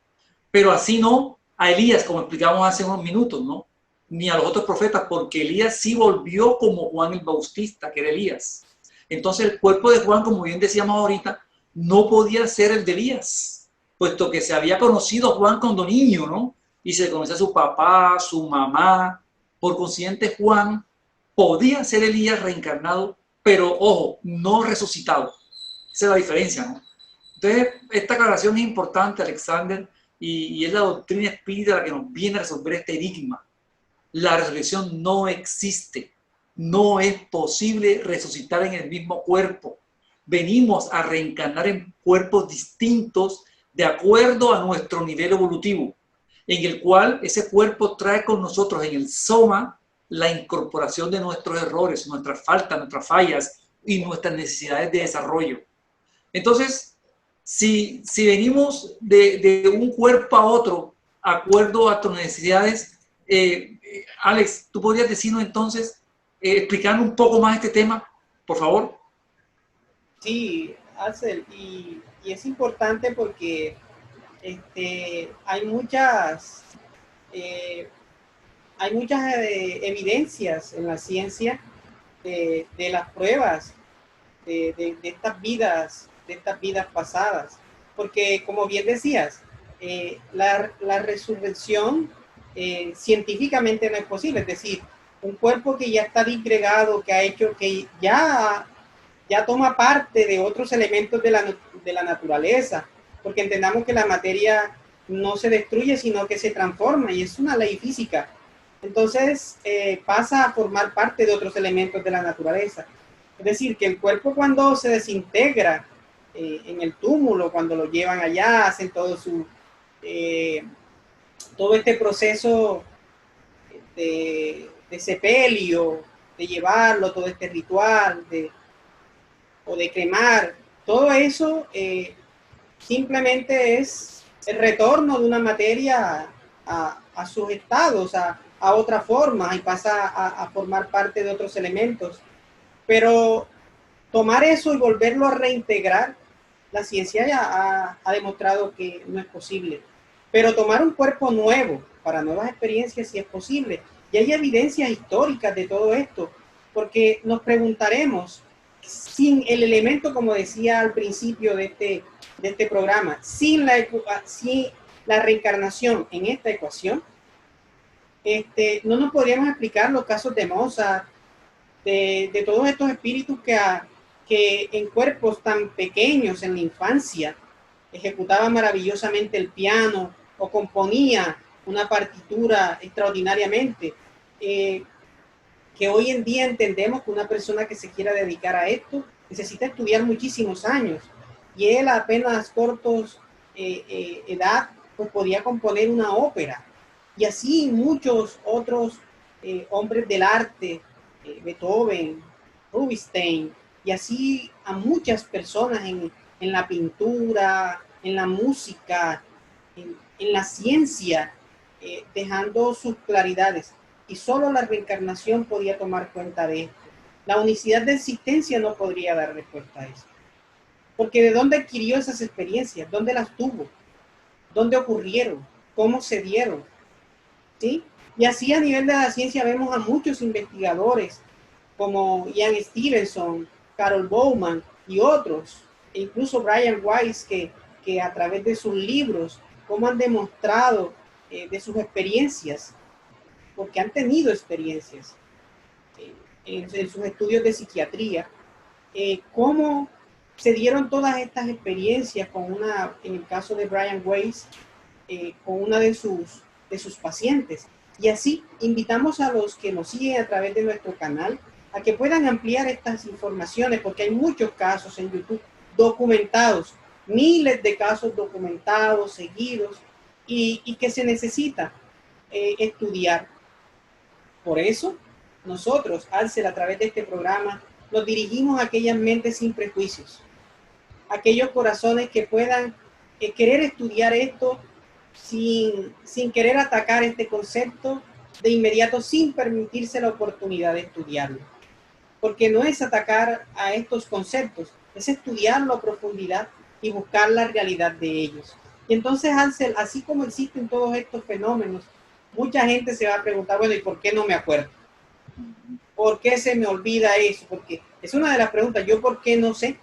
Pero así no a Elías, como explicamos hace unos minutos, ¿no? Ni a los otros profetas, porque Elías sí volvió como Juan el Bautista, que era Elías. Entonces el cuerpo de Juan, como bien decíamos ahorita, no podía ser el de Elías, puesto que se había conocido a Juan cuando niño, ¿no? Y se conocía a su papá, su mamá. Por consiguiente, Juan podía ser Elías reencarnado, pero ojo, no resucitado. Esa es la diferencia, ¿no? Entonces, esta aclaración es importante, Alexander, y es la doctrina espírita la que nos viene a resolver este enigma. La resurrección no existe. No es posible resucitar en el mismo cuerpo. Venimos a reencarnar en cuerpos distintos de acuerdo a nuestro nivel evolutivo, en el cual ese cuerpo trae con nosotros en el soma la incorporación de nuestros errores, nuestras faltas, nuestras fallas y nuestras necesidades de desarrollo. Entonces, si venimos de un cuerpo a otro, acuerdo a tus necesidades, Alex, ¿tú podrías decirnos entonces, explicando un poco más este tema, por favor? Sí, Axel, y es importante porque hay muchas evidencias en la ciencia de las pruebas de estas vidas pasadas. Porque, como bien decías, la resurrección científicamente no es posible. Es decir, un cuerpo que ya está disgregado, que ha hecho, que ya toma parte de otros elementos de la naturaleza, porque entendamos que la materia no se destruye, sino que se transforma, y es una ley física. Entonces pasa a formar parte de otros elementos de la naturaleza. Es decir, que el cuerpo, cuando se desintegra en el túmulo, cuando lo llevan allá, hacen todo este proceso de sepelio, de llevarlo, todo este ritual, o de cremar, todo eso simplemente es el retorno de una materia a sus estados, a otra forma, y pasa a formar parte de otros elementos. Pero tomar eso y volverlo a reintegrar, la ciencia ya ha demostrado que no es posible. Pero tomar un cuerpo nuevo para nuevas experiencias sí es posible. Y hay evidencias históricas de todo esto, porque nos preguntaremos, sin el elemento, como decía al principio de este programa, sin la reencarnación en esta ecuación, no nos podríamos explicar los casos de Mozart, de todos estos espíritus que en cuerpos tan pequeños en la infancia ejecutaban maravillosamente el piano o componía una partitura extraordinariamente, que hoy en día entendemos que una persona que se quiera dedicar a esto necesita estudiar muchísimos años, y él a apenas cortos edad pues podía componer una ópera, y así muchos otros hombres del arte, Beethoven, Rubinstein, y así a muchas personas en la pintura, en la música, en la ciencia, dejando sus claridades. Y solo la reencarnación podía tomar cuenta de esto. La unicidad de existencia no podría dar respuesta a eso. Porque ¿de dónde adquirió esas experiencias? ¿Dónde las tuvo? ¿Dónde ocurrieron? ¿Cómo se dieron? ¿Sí? Y así, a nivel de la ciencia, vemos a muchos investigadores como Ian Stevenson, Carol Bowman y otros, e incluso Brian Weiss, que a través de sus libros, cómo han demostrado de sus experiencias, porque han tenido experiencias en sus estudios de psiquiatría, cómo se dieron todas estas experiencias en el caso de Brian Weiss, con una de sus pacientes. Y así invitamos a los que nos siguen a través de nuestro canal a que puedan ampliar estas informaciones, porque hay muchos casos en YouTube documentados, miles de casos documentados, seguidos, y que se necesita estudiar. Por eso, nosotros, Alcel, a través de este programa, nos dirigimos a aquellas mentes sin prejuicios, aquellos corazones que puedan querer estudiar esto sin querer atacar este concepto de inmediato, sin permitirse la oportunidad de estudiarlo. Porque no es atacar a estos conceptos, es estudiarlo a profundidad y buscar la realidad de ellos. Y entonces, Alcel, así como existen todos estos fenómenos, mucha gente se va a preguntar, bueno, ¿y por qué no me acuerdo? ¿Por qué se me olvida eso? Porque es una de las preguntas, ¿yo por qué no sé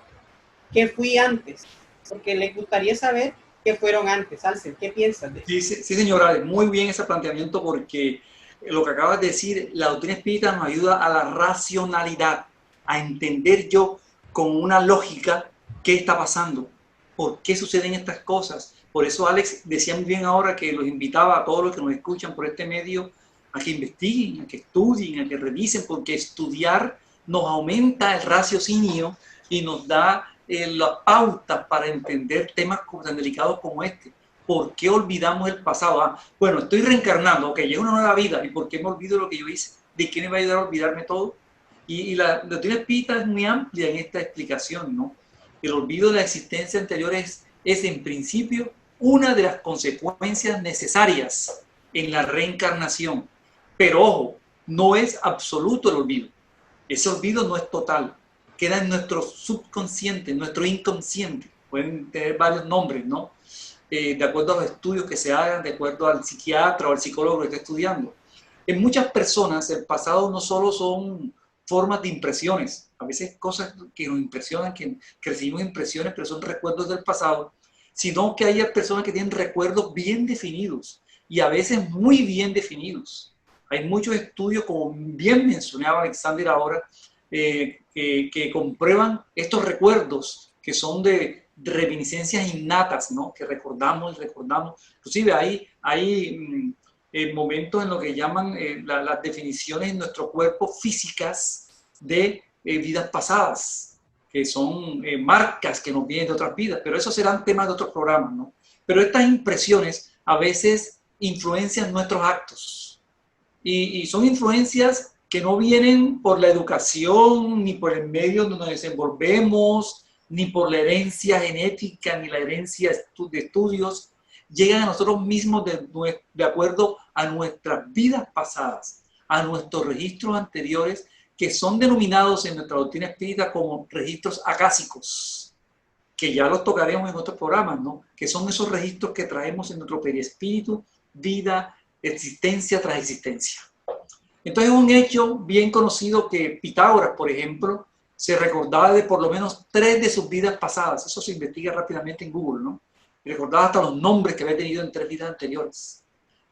qué fui antes? Porque les gustaría saber qué fueron antes. Alcel, ¿qué piensas de eso? Sí, señora, muy bien ese planteamiento, porque lo que acabas de decir, la doctrina espírita nos ayuda a la racionalidad, a entender yo con una lógica qué está pasando, por qué suceden estas cosas. Por eso Alex decía muy bien ahora que los invitaba a todos los que nos escuchan por este medio a que investiguen, a que estudien, a que revisen, porque estudiar nos aumenta el raciocinio y nos da las pautas para entender temas tan delicados como este. ¿Por qué olvidamos el pasado? Bueno, estoy reencarnando, ok, llega una nueva vida, ¿y por qué me olvido lo que yo hice? ¿De qué me va a ayudar a olvidarme todo? Y la doctrina espírita es muy amplia en esta explicación, ¿no? El olvido de la existencia anterior es en principio una de las consecuencias necesarias en la reencarnación. Pero ojo, no es absoluto el olvido. Ese olvido no es total. Queda en nuestro subconsciente, en nuestro inconsciente. Pueden tener varios nombres, ¿no? De acuerdo a los estudios que se hagan, de acuerdo al psiquiatra o al psicólogo que esté estudiando. En muchas personas el pasado no solo son formas de impresiones, a veces cosas que nos impresionan, que recibimos impresiones, pero son recuerdos del pasado, sino que hay personas que tienen recuerdos bien definidos y a veces muy bien definidos. Hay muchos estudios, como bien mencionaba Alexander ahora, que comprueban estos recuerdos que son de reminiscencias innatas, ¿no? Que recordamos y recordamos. Inclusive hay momentos en lo que llaman las definiciones en nuestro cuerpo físicas de vidas pasadas, que son marcas que nos vienen de otras vidas, pero esos serán temas de otros programas, ¿no? Pero estas impresiones a veces influencian nuestros actos y son influencias que no vienen por la educación, ni por el medio donde nos desenvolvemos, ni por la herencia genética, ni la herencia de estudios, llegan a nosotros mismos de acuerdo a nuestras vidas pasadas, a nuestros registros anteriores, que son denominados en nuestra doctrina espírita como registros acásicos, que ya los tocaremos en otros programas, ¿no? Que son esos registros que traemos en nuestro perispíritu, vida, existencia tras existencia. Entonces es un hecho bien conocido que Pitágoras, por ejemplo, se recordaba de por lo menos 3 de sus vidas pasadas. Eso se investiga rápidamente en Google, ¿no? Y recordaba hasta los nombres que había tenido en 3 vidas anteriores.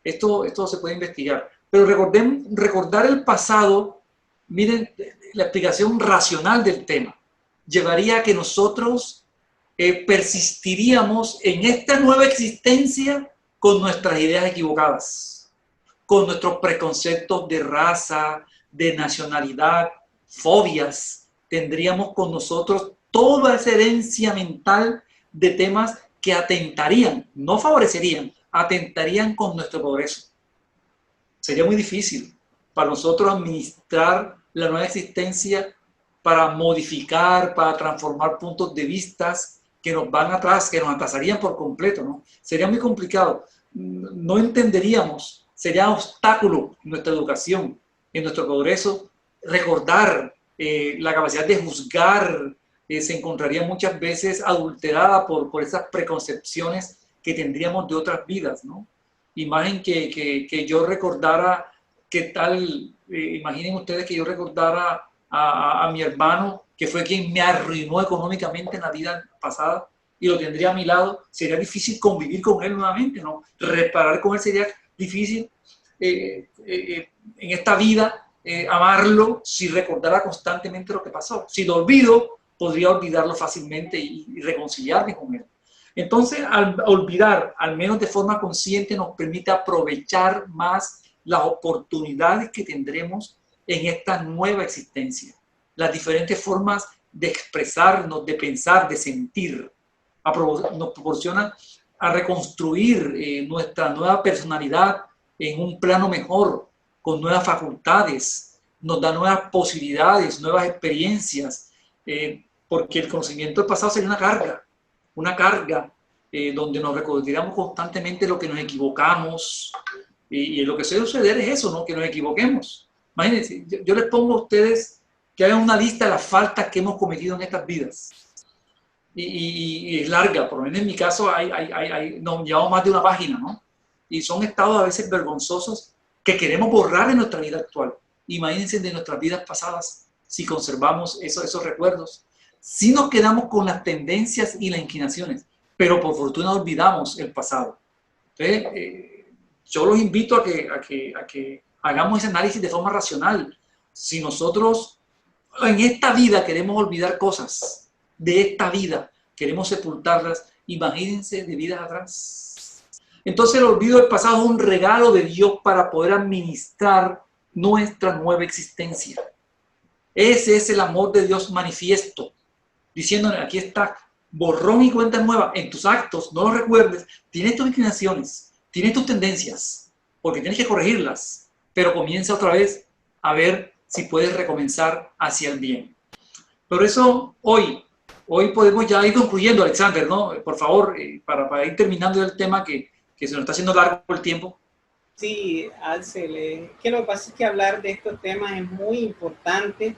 Esto se puede investigar. Pero recordar el pasado, miren, la explicación racional del tema llevaría a que nosotros persistiríamos en esta nueva existencia con nuestras ideas equivocadas, con nuestros preconceptos de raza, de nacionalidad, fobias. Tendríamos con nosotros toda esa herencia mental de temas que atentarían, no favorecerían, atentarían con nuestro progreso. Sería muy difícil para nosotros administrar la nueva existencia para modificar, para transformar puntos de vista que nos van atrás, que nos atrasarían por completo, ¿no? Sería muy complicado. No entenderíamos, sería obstáculo en nuestra educación, en nuestro progreso. Recordar la capacidad de juzgar se encontraría muchas veces adulterada por esas preconcepciones que tendríamos de otras vidas, ¿no? Imagen que yo recordara, ¿qué tal? Imaginen ustedes que yo recordara a mi hermano, que fue quien me arruinó económicamente en la vida pasada, y lo tendría a mi lado. Sería difícil convivir con él nuevamente, ¿no? Reparar con él sería difícil en esta vida, amarlo si recordara constantemente lo que pasó. Si lo olvido, podría olvidarlo fácilmente y reconciliarme con él. Entonces, al olvidar, al menos de forma consciente, nos permite aprovechar más las oportunidades que tendremos en esta nueva existencia, las diferentes formas de expresarnos, de pensar, de sentir. Nos proporciona a reconstruir nuestra nueva personalidad en un plano mejor, con nuevas facultades, nos da nuevas posibilidades, nuevas experiencias, porque el conocimiento del pasado sería una carga donde nos recordaríamos constantemente lo que nos equivocamos, y lo que suele suceder es eso, ¿no? Que nos equivoquemos. Imagínense, yo les pongo a ustedes que hagan una lista de las faltas que hemos cometido en estas vidas. Y es larga, por lo menos en mi caso nos llevamos más de una página, ¿no? Y son estados a veces vergonzosos que queremos borrar en nuestra vida actual. Imagínense de nuestras vidas pasadas, si conservamos esos recuerdos, si nos quedamos con las tendencias y las inclinaciones, pero por fortuna olvidamos el pasado. Entonces, yo los invito a que hagamos ese análisis de forma racional. Si nosotros en esta vida queremos olvidar cosas de esta vida, queremos sepultarlas, imagínense de vidas atrás. Entonces el olvido del pasado es un regalo de Dios para poder administrar nuestra nueva existencia. Ese es el amor de Dios manifiesto, diciéndole, aquí está, borrón y cuenta nueva en tus actos, no los recuerdes, tienes tus inclinaciones, tienes tus tendencias, porque tienes que corregirlas, pero comienza otra vez a ver si puedes recomenzar hacia el bien. Por eso hoy podemos ya ir concluyendo, Alexander, ¿no? Por favor, para ir terminando el tema que se nos está haciendo largo el tiempo. Sí, Axel, que lo que pasa es que hablar de estos temas es muy importante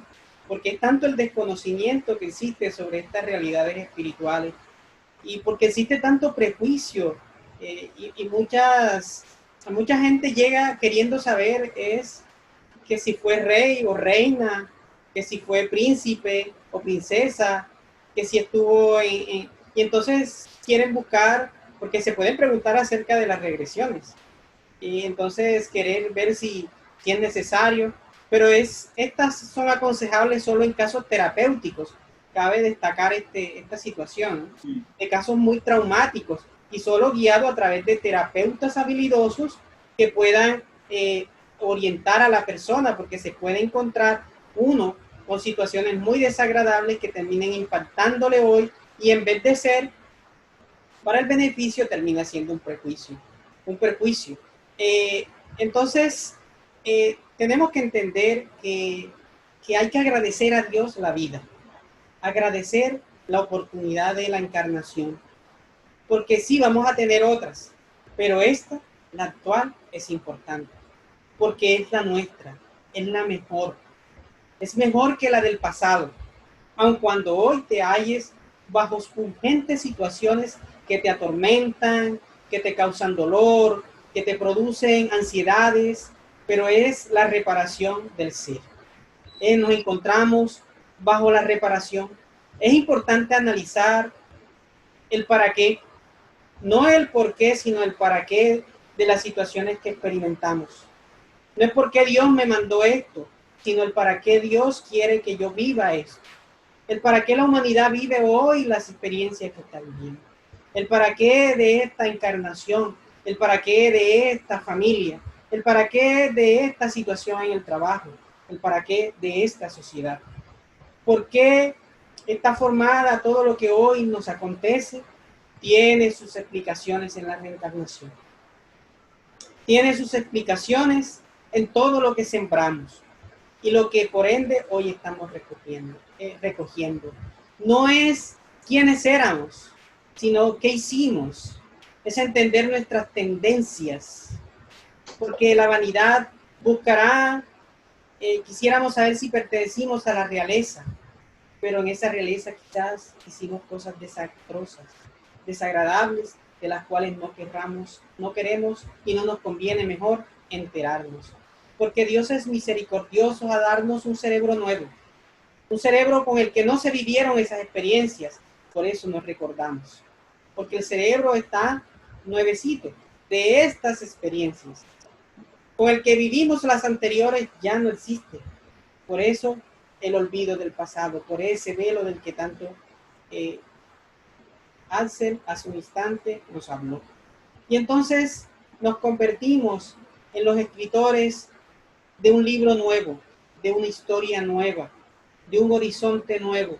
porque es tanto el desconocimiento que existe sobre estas realidades espirituales y porque existe tanto prejuicio y mucha gente llega queriendo saber es que si fue rey o reina, que si fue príncipe o princesa, que si estuvo y entonces quieren buscar, porque se pueden preguntar acerca de las regresiones y entonces querer ver si es necesario, pero estas son aconsejables solo en casos terapéuticos. Cabe destacar esta situación, ¿no? De casos muy traumáticos y solo guiado a través de terapeutas habilidosos que puedan orientar a la persona, porque se puede encontrar uno con situaciones muy desagradables que terminen impactándole hoy y en vez de ser para el beneficio termina siendo un prejuicio. Entonces, tenemos que entender que hay que agradecer a Dios la vida, agradecer la oportunidad de la encarnación, porque sí vamos a tener otras, pero esta, la actual, es importante, porque es la nuestra, es la mejor, es mejor que la del pasado, aun cuando hoy te halles bajo urgentes situaciones que te atormentan, que te causan dolor, que te producen ansiedades, pero es la reparación del ser. Nos encontramos bajo la reparación. Es importante analizar el para qué, no el por qué, sino el para qué de las situaciones que experimentamos. No es porque Dios me mandó esto, sino el para qué Dios quiere que yo viva esto. El para qué la humanidad vive hoy las experiencias que está viviendo. El para qué de esta encarnación, el para qué de esta familia, el para qué de esta situación en el trabajo, el para qué de esta sociedad. ¿Por qué está formada todo lo que hoy nos acontece? Tiene sus explicaciones en la reencarnación. Tiene sus explicaciones en todo lo que sembramos y lo que por ende hoy estamos recogiendo. No es quiénes éramos, sino qué hicimos. Es entender nuestras tendencias, porque la vanidad buscará, quisiéramos saber si pertenecimos a la realeza, pero en esa realeza quizás hicimos cosas desastrosas, desagradables, de las cuales no queremos y no nos conviene mejor enterarnos. Porque Dios es misericordioso a darnos un cerebro nuevo, un cerebro con el que no se vivieron esas experiencias, por eso nos recordamos. Porque el cerebro está nuevecito de estas experiencias. Con el que vivimos las anteriores ya no existe. Por eso el olvido del pasado, por ese velo del que tanto Axel hace un instante nos habló. Y entonces nos convertimos en los escritores de un libro nuevo, de una historia nueva, de un horizonte nuevo,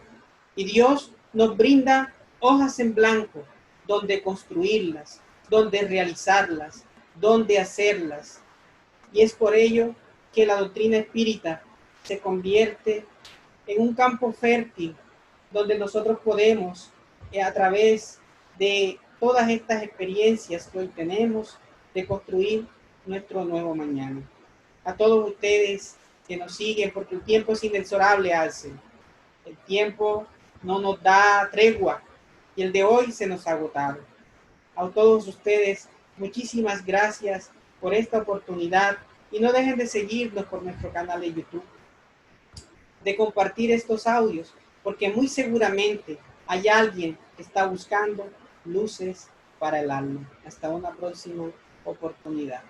Y Dios nos brinda hojas en blanco donde construirlas, donde realizarlas, donde hacerlas. Y es por ello que la doctrina espírita se convierte en un campo fértil donde nosotros podemos, a través de todas estas experiencias que hoy tenemos, de construir nuestro nuevo mañana. A todos ustedes que nos siguen, porque el tiempo es inexorable, Alcen. El tiempo no nos da tregua y el de hoy se nos ha agotado. A todos ustedes, muchísimas gracias por esta oportunidad y no dejen de seguirnos por nuestro canal de YouTube, de compartir estos audios, porque muy seguramente hay alguien que está buscando luces para el alma. Hasta una próxima oportunidad.